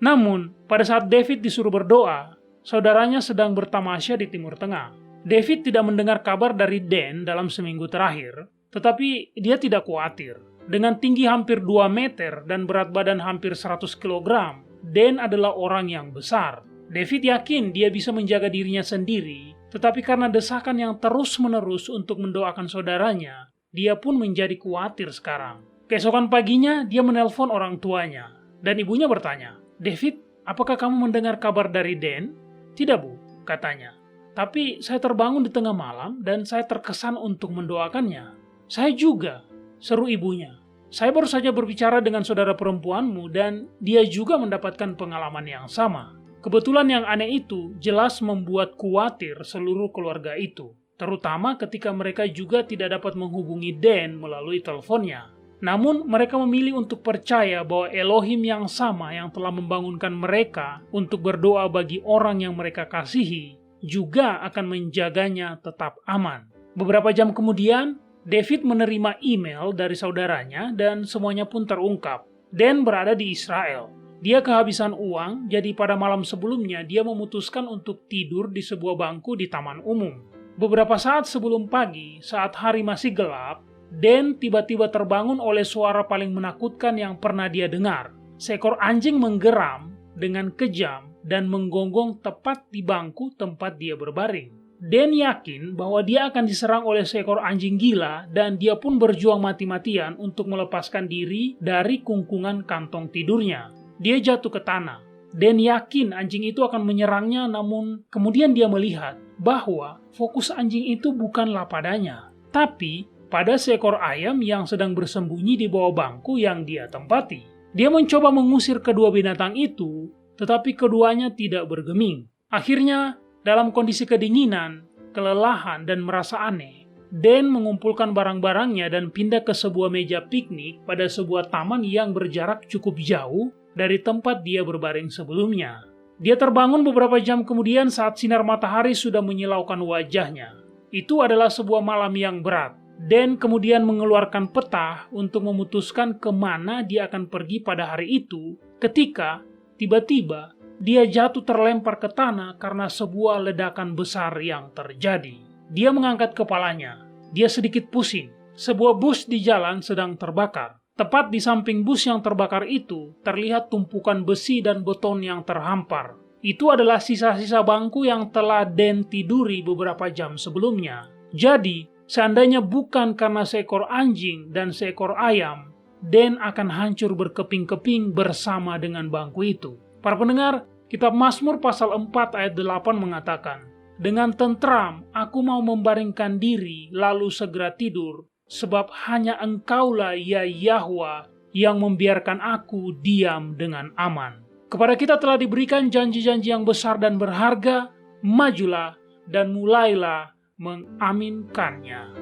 Namun, pada saat David disuruh berdoa, saudaranya sedang bertamasya di Timur Tengah. David tidak mendengar kabar dari Dan dalam seminggu terakhir, tetapi dia tidak khawatir. Dengan tinggi hampir 2 meter dan berat badan hampir 100 kg, Dan adalah orang yang besar. David yakin dia bisa menjaga dirinya sendiri, tetapi karena desakan yang terus-menerus untuk mendoakan saudaranya, dia pun menjadi khawatir sekarang. Keesokan paginya, dia menelpon orang tuanya. Dan ibunya bertanya, "David, apakah kamu mendengar kabar dari Dan?" "Tidak, Bu," katanya. "Tapi saya terbangun di tengah malam dan saya terkesan untuk mendoakannya." "Saya juga," seru ibunya. "Saya baru saja berbicara dengan saudara perempuanmu dan dia juga mendapatkan pengalaman yang sama." Kebetulan yang aneh itu jelas membuat khawatir seluruh keluarga itu, terutama ketika mereka juga tidak dapat menghubungi Dan melalui teleponnya. Namun mereka memilih untuk percaya bahwa Elohim yang sama yang telah membangunkan mereka untuk berdoa bagi orang yang mereka kasihi juga akan menjaganya tetap aman. Beberapa jam kemudian, David menerima email dari saudaranya dan semuanya pun terungkap. Dan berada di Israel. Dia kehabisan uang, jadi pada malam sebelumnya dia memutuskan untuk tidur di sebuah bangku di taman umum. Beberapa saat sebelum pagi, saat hari masih gelap, Dan tiba-tiba terbangun oleh suara paling menakutkan yang pernah dia dengar. Seekor anjing menggeram dengan kejam dan menggonggong tepat di bangku tempat dia berbaring. Dan yakin bahwa dia akan diserang oleh seekor anjing gila dan dia pun berjuang mati-matian untuk melepaskan diri dari kungkungan kantong tidurnya. Dia jatuh ke tanah. Dan yakin anjing itu akan menyerangnya, namun kemudian dia melihat bahwa fokus anjing itu bukanlah padanya, tapi pada seekor ayam yang sedang bersembunyi di bawah bangku yang dia tempati. Dia mencoba mengusir kedua binatang itu, tetapi keduanya tidak bergeming. Akhirnya, dalam kondisi kedinginan, kelelahan, dan merasa aneh, Dan mengumpulkan barang-barangnya dan pindah ke sebuah meja piknik pada sebuah taman yang berjarak cukup jauh dari tempat dia berbaring sebelumnya. Dia terbangun beberapa jam kemudian saat sinar matahari sudah menyilaukan wajahnya. Itu adalah sebuah malam yang berat. Dan kemudian mengeluarkan peta untuk memutuskan kemana dia akan pergi pada hari itu, ketika tiba-tiba dia jatuh terlempar ke tanah karena sebuah ledakan besar yang terjadi. Dia mengangkat kepalanya. Dia sedikit pusing. Sebuah bus di jalan sedang terbakar. Tepat di samping bus yang terbakar itu, terlihat tumpukan besi dan beton yang terhampar. Itu adalah sisa-sisa bangku yang telah Dan tiduri beberapa jam sebelumnya. Jadi, seandainya bukan karena seekor anjing dan seekor ayam, Dan akan hancur berkeping-keping bersama dengan bangku itu. Para pendengar, Kitab Mazmur pasal 4 ayat 8 mengatakan, "Dengan tentram aku mau membaringkan diri lalu segera tidur, sebab hanya Engkaulah ya Yahwa yang membiarkan aku diam dengan aman." Kepada kita telah diberikan janji-janji yang besar dan berharga, majulah dan mulailah mengaminkannya.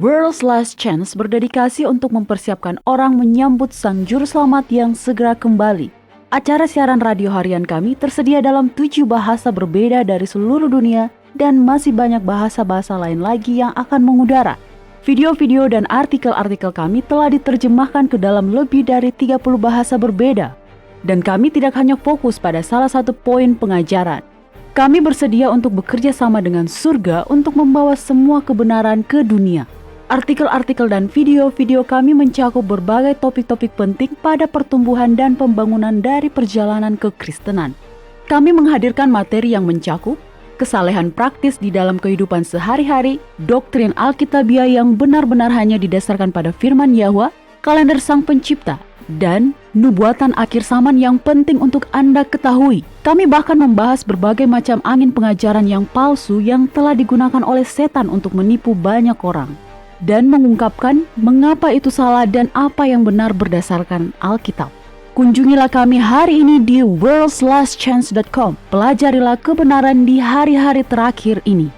World's Last Chance berdedikasi untuk mempersiapkan orang menyambut Sang Juru Selamat yang segera kembali. Acara siaran radio harian kami tersedia dalam 7 bahasa berbeda dari seluruh dunia dan masih banyak bahasa-bahasa lain lagi yang akan mengudara. Video-video dan artikel-artikel kami telah diterjemahkan ke dalam lebih dari 30 bahasa berbeda. Dan kami tidak hanya fokus pada salah satu poin pengajaran. Kami bersedia untuk bekerja sama dengan surga untuk membawa semua kebenaran ke dunia. Artikel-artikel dan video-video kami mencakup berbagai topik-topik penting pada pertumbuhan dan pembangunan dari perjalanan kekristenan. Kami menghadirkan materi yang mencakup kesalehan praktis di dalam kehidupan sehari-hari, doktrin Alkitabiah yang benar-benar hanya didasarkan pada firman Yahwa, kalender Sang Pencipta, dan nubuatan akhir zaman yang penting untuk Anda ketahui. Kami bahkan membahas berbagai macam angin pengajaran yang palsu yang telah digunakan oleh setan untuk menipu banyak orang, dan mengungkapkan mengapa itu salah dan apa yang benar berdasarkan Alkitab. Kunjungilah kami hari ini di worldslastchance.com. Pelajarilah kebenaran di hari-hari terakhir ini.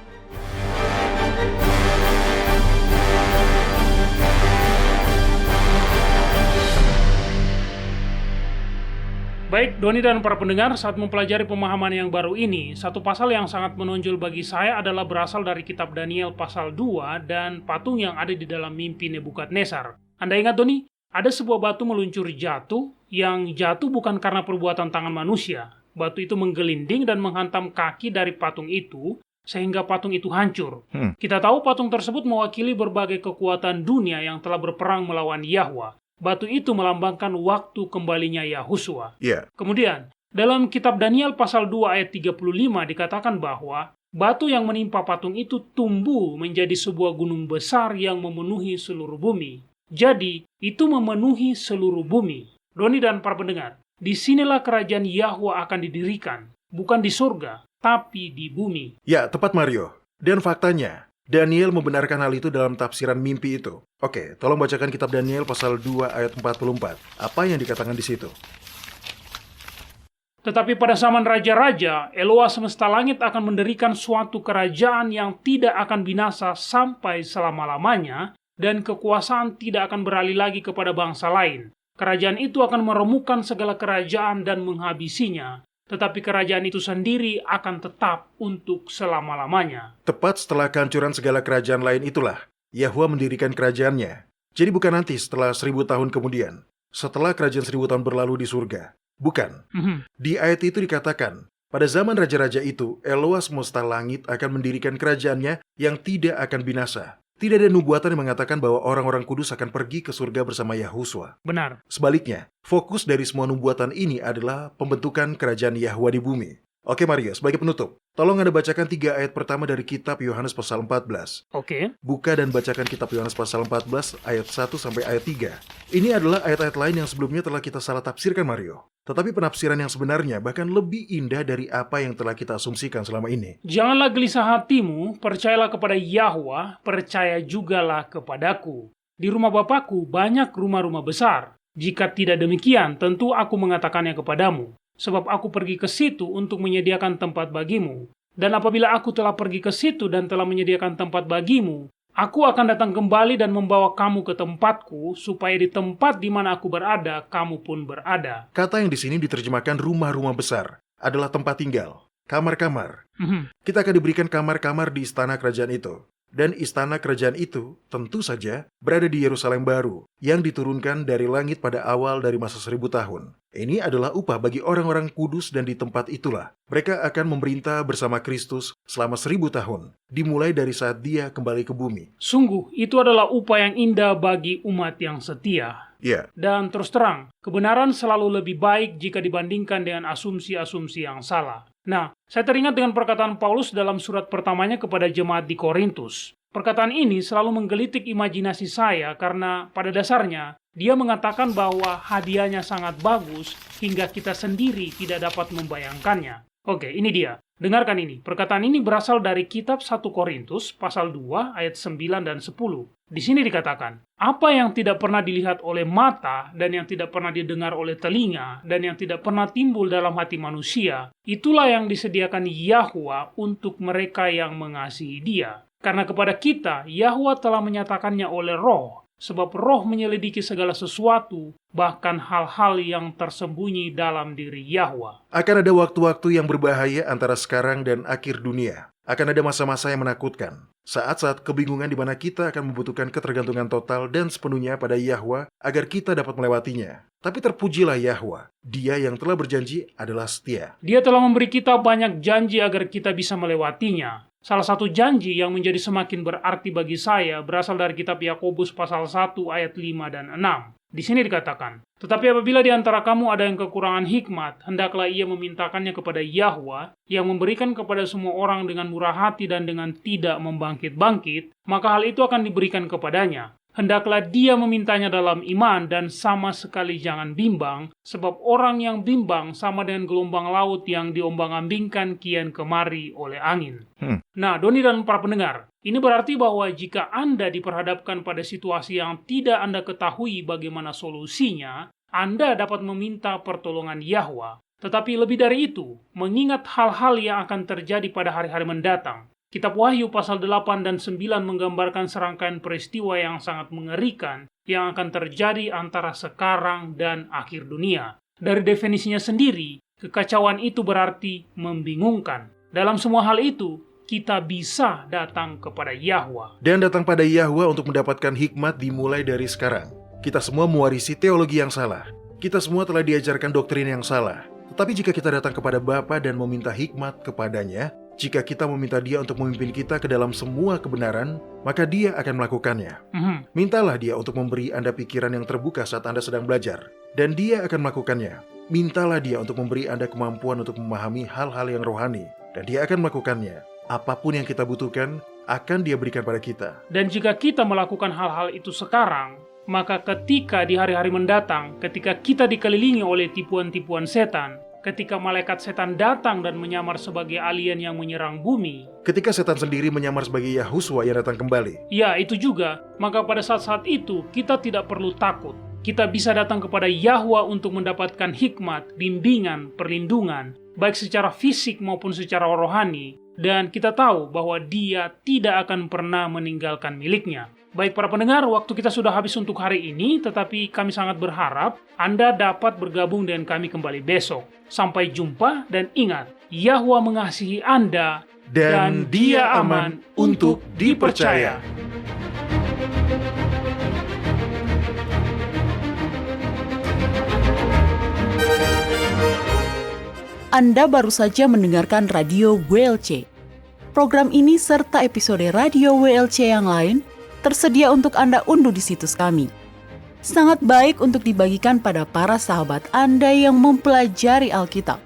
Baik, Doni dan para pendengar, saat mempelajari pemahaman yang baru ini, satu pasal yang sangat menonjol bagi saya adalah berasal dari kitab Daniel pasal 2 dan patung yang ada di dalam mimpi Nebukadnezar. Anda ingat, Doni? Ada sebuah batu meluncur jatuh, yang jatuh bukan karena perbuatan tangan manusia. Batu itu menggelinding dan menghantam kaki dari patung itu, sehingga patung itu hancur. Kita tahu patung tersebut mewakili berbagai kekuatan dunia yang telah berperang melawan Yahwa. Batu itu melambangkan waktu kembalinya Yahusua. Kemudian, dalam kitab Daniel pasal 2 ayat 35 dikatakan bahwa batu yang menimpa patung itu tumbuh menjadi sebuah gunung besar yang memenuhi seluruh bumi. Jadi, itu memenuhi seluruh bumi. Doni dan para pendengar, disinilah kerajaan Yahwa akan didirikan, bukan di surga, tapi di bumi. Ya, tepat Mario. Dan faktanya, Daniel membenarkan hal itu dalam tafsiran mimpi itu. Oke, tolong bacakan kitab Daniel pasal 2 ayat 44. Apa yang dikatakan di situ? Tetapi pada zaman raja-raja, Eloa semesta langit akan mendirikan suatu kerajaan yang tidak akan binasa sampai selama-lamanya, dan kekuasaan tidak akan beralih lagi kepada bangsa lain. Kerajaan itu akan meremukkan segala kerajaan dan menghabisinya, tetapi kerajaan itu sendiri akan tetap untuk selama-lamanya. Tepat setelah kehancuran segala kerajaan lain itulah, Yahwa mendirikan kerajaannya. Jadi bukan nanti setelah 1000 tahun kemudian, setelah kerajaan 1000 tahun berlalu di surga. Bukan. Di ayat itu dikatakan, pada zaman raja-raja itu, Eloa semesta langit akan mendirikan kerajaannya yang tidak akan binasa. Tidak ada nubuatan yang mengatakan bahwa orang-orang kudus akan pergi ke surga bersama Yahusua. Benar. Sebaliknya, fokus dari semua nubuatan ini adalah pembentukan kerajaan Yahwa di bumi. Oke Mario, sebagai penutup, tolong Anda bacakan 3 ayat pertama dari kitab Yohanes pasal 14. Oke. Buka dan bacakan kitab Yohanes pasal 14 ayat 1 sampai ayat 3. Ini adalah ayat-ayat lain yang sebelumnya telah kita salah tafsirkan Mario. Tetapi penafsiran yang sebenarnya bahkan lebih indah dari apa yang telah kita asumsikan selama ini. Janganlah gelisah hatimu, percayalah kepada Yahwa, percaya jugalah kepadaku. Di rumah Bapakku banyak rumah-rumah besar. Jika tidak demikian, tentu aku mengatakannya kepadamu. Sebab aku pergi ke situ untuk menyediakan tempat bagimu. Dan apabila aku telah pergi ke situ dan telah menyediakan tempat bagimu, aku akan datang kembali dan membawa kamu ke tempatku, supaya di tempat di mana aku berada, kamu pun berada. Kata yang di sini diterjemahkan rumah-rumah besar adalah tempat tinggal, kamar-kamar. Kita akan diberikan kamar-kamar di istana kerajaan itu. Dan istana kerajaan itu tentu saja berada di Yerusalem baru yang diturunkan dari langit pada awal dari masa 1000 tahun. Ini adalah upah bagi orang-orang kudus dan di tempat itulah mereka akan memerintah bersama Kristus selama 1000 tahun, dimulai dari saat dia kembali ke bumi. Sungguh, itu adalah upah yang indah bagi umat yang setia. Ya, Dan terus terang, kebenaran selalu lebih baik jika dibandingkan dengan asumsi-asumsi yang salah. Nah, saya teringat dengan perkataan Paulus dalam surat pertamanya kepada jemaat di Korintus. Perkataan ini selalu menggelitik imajinasi saya karena pada dasarnya dia mengatakan bahwa hadiahnya sangat bagus hingga kita sendiri tidak dapat membayangkannya. Oke, ini dia. Dengarkan ini. Perkataan ini berasal dari kitab 1 Korintus pasal 2 ayat 9 dan 10. Di sini dikatakan, apa yang tidak pernah dilihat oleh mata dan yang tidak pernah didengar oleh telinga dan yang tidak pernah timbul dalam hati manusia, itulah yang disediakan Yahwa untuk mereka yang mengasihi Dia. Karena kepada kita, Yahwa telah menyatakannya oleh Roh, sebab Roh menyelidiki segala sesuatu, bahkan hal-hal yang tersembunyi dalam diri Yahwa. akan ada waktu-waktu yang berbahaya antara sekarang dan akhir dunia. Akan ada masa-masa yang menakutkan. Saat-saat kebingungan di mana kita akan membutuhkan ketergantungan total dan sepenuhnya pada Yahwa agar kita dapat melewatinya. Tapi terpujilah Yahwa, Dia yang telah berjanji adalah setia. Dia telah memberi kita banyak janji agar kita bisa melewatinya. Salah satu janji yang menjadi semakin berarti bagi saya berasal dari kitab Yakobus pasal 1 ayat 5 dan 6. Di sini dikatakan, tetapi apabila di antara kamu ada yang kekurangan hikmat, hendaklah ia memintakannya kepada Yahwa, yang memberikan kepada semua orang dengan murah hati dan dengan tidak membangkit-bangkit, maka hal itu akan diberikan kepadanya. Hendaklah dia memintanya dalam iman dan sama sekali jangan bimbang, sebab orang yang bimbang sama dengan gelombang laut yang diombang-ambingkan kian kemari oleh angin. Nah, Doni dan para pendengar, ini berarti bahwa jika Anda diperhadapkan pada situasi yang tidak Anda ketahui bagaimana solusinya, Anda dapat meminta pertolongan Yahwa. Tetapi lebih dari itu, mengingat hal-hal yang akan terjadi pada hari-hari mendatang, Kitab Wahyu pasal 8 dan 9 menggambarkan serangkaian peristiwa yang sangat mengerikan yang akan terjadi antara sekarang dan akhir dunia. Dari definisinya sendiri, kekacauan itu berarti membingungkan. Dalam semua hal itu, kita bisa datang kepada Yahwa. Dan datang pada Yahwa untuk mendapatkan hikmat dimulai dari sekarang. Kita semua mewarisi teologi yang salah. Kita semua telah diajarkan doktrin yang salah. Tetapi jika kita datang kepada Bapa dan meminta hikmat kepadanya, jika kita meminta Dia untuk memimpin kita ke dalam semua kebenaran, maka Dia akan melakukannya. Mintalah Dia untuk memberi Anda pikiran yang terbuka saat Anda sedang belajar, dan Dia akan melakukannya. Mintalah Dia untuk memberi Anda kemampuan untuk memahami hal-hal yang rohani, dan Dia akan melakukannya. Apapun yang kita butuhkan, akan Dia berikan pada kita. Dan jika kita melakukan hal-hal itu sekarang, maka ketika di hari-hari mendatang, ketika kita dikelilingi oleh tipuan-tipuan setan, ketika malaikat setan datang dan menyamar sebagai alien yang menyerang bumi, ketika setan sendiri menyamar sebagai Yahuswa yang datang kembali, ya itu juga, maka pada saat-saat itu kita tidak perlu takut. Kita bisa datang kepada Yahwa untuk mendapatkan hikmat, bimbingan, perlindungan, baik secara fisik maupun secara rohani, dan kita tahu bahwa Dia tidak akan pernah meninggalkan miliknya. Baik para pendengar, waktu kita sudah habis untuk hari ini, tetapi kami sangat berharap Anda dapat bergabung dengan kami kembali besok. Sampai jumpa dan ingat, Yahwa mengasihi Anda dan Dia aman untuk dipercaya. Anda baru saja mendengarkan Radio WLC. Program ini serta episode Radio WLC yang lain tersedia untuk Anda unduh di situs kami. Sangat baik untuk dibagikan pada para sahabat Anda yang mempelajari Alkitab.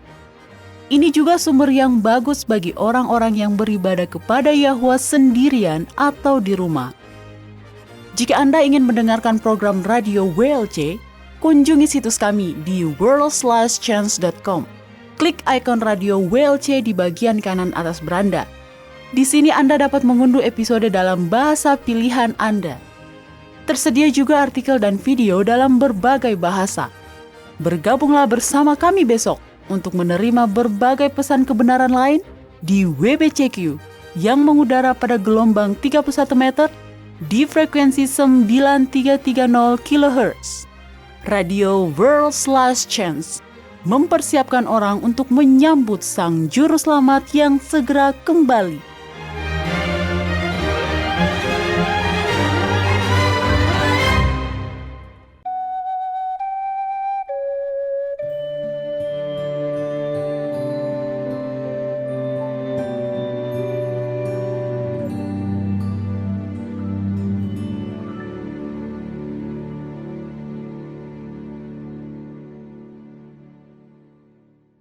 Ini juga sumber yang bagus bagi orang-orang yang beribadah kepada Yahwa sendirian atau di rumah. Jika Anda ingin mendengarkan program radio WLC, kunjungi situs kami di world/chance.com. Klik ikon radio WLC di bagian kanan atas beranda. Di sini Anda dapat mengunduh episode dalam bahasa pilihan Anda. Tersedia juga artikel dan video dalam berbagai bahasa. Bergabunglah bersama kami besok untuk menerima berbagai pesan kebenaran lain di WBCQ yang mengudara pada gelombang 31 meter di frekuensi 9330 kHz. Radio World/Chance mempersiapkan orang untuk menyambut Sang Juru Selamat yang segera kembali.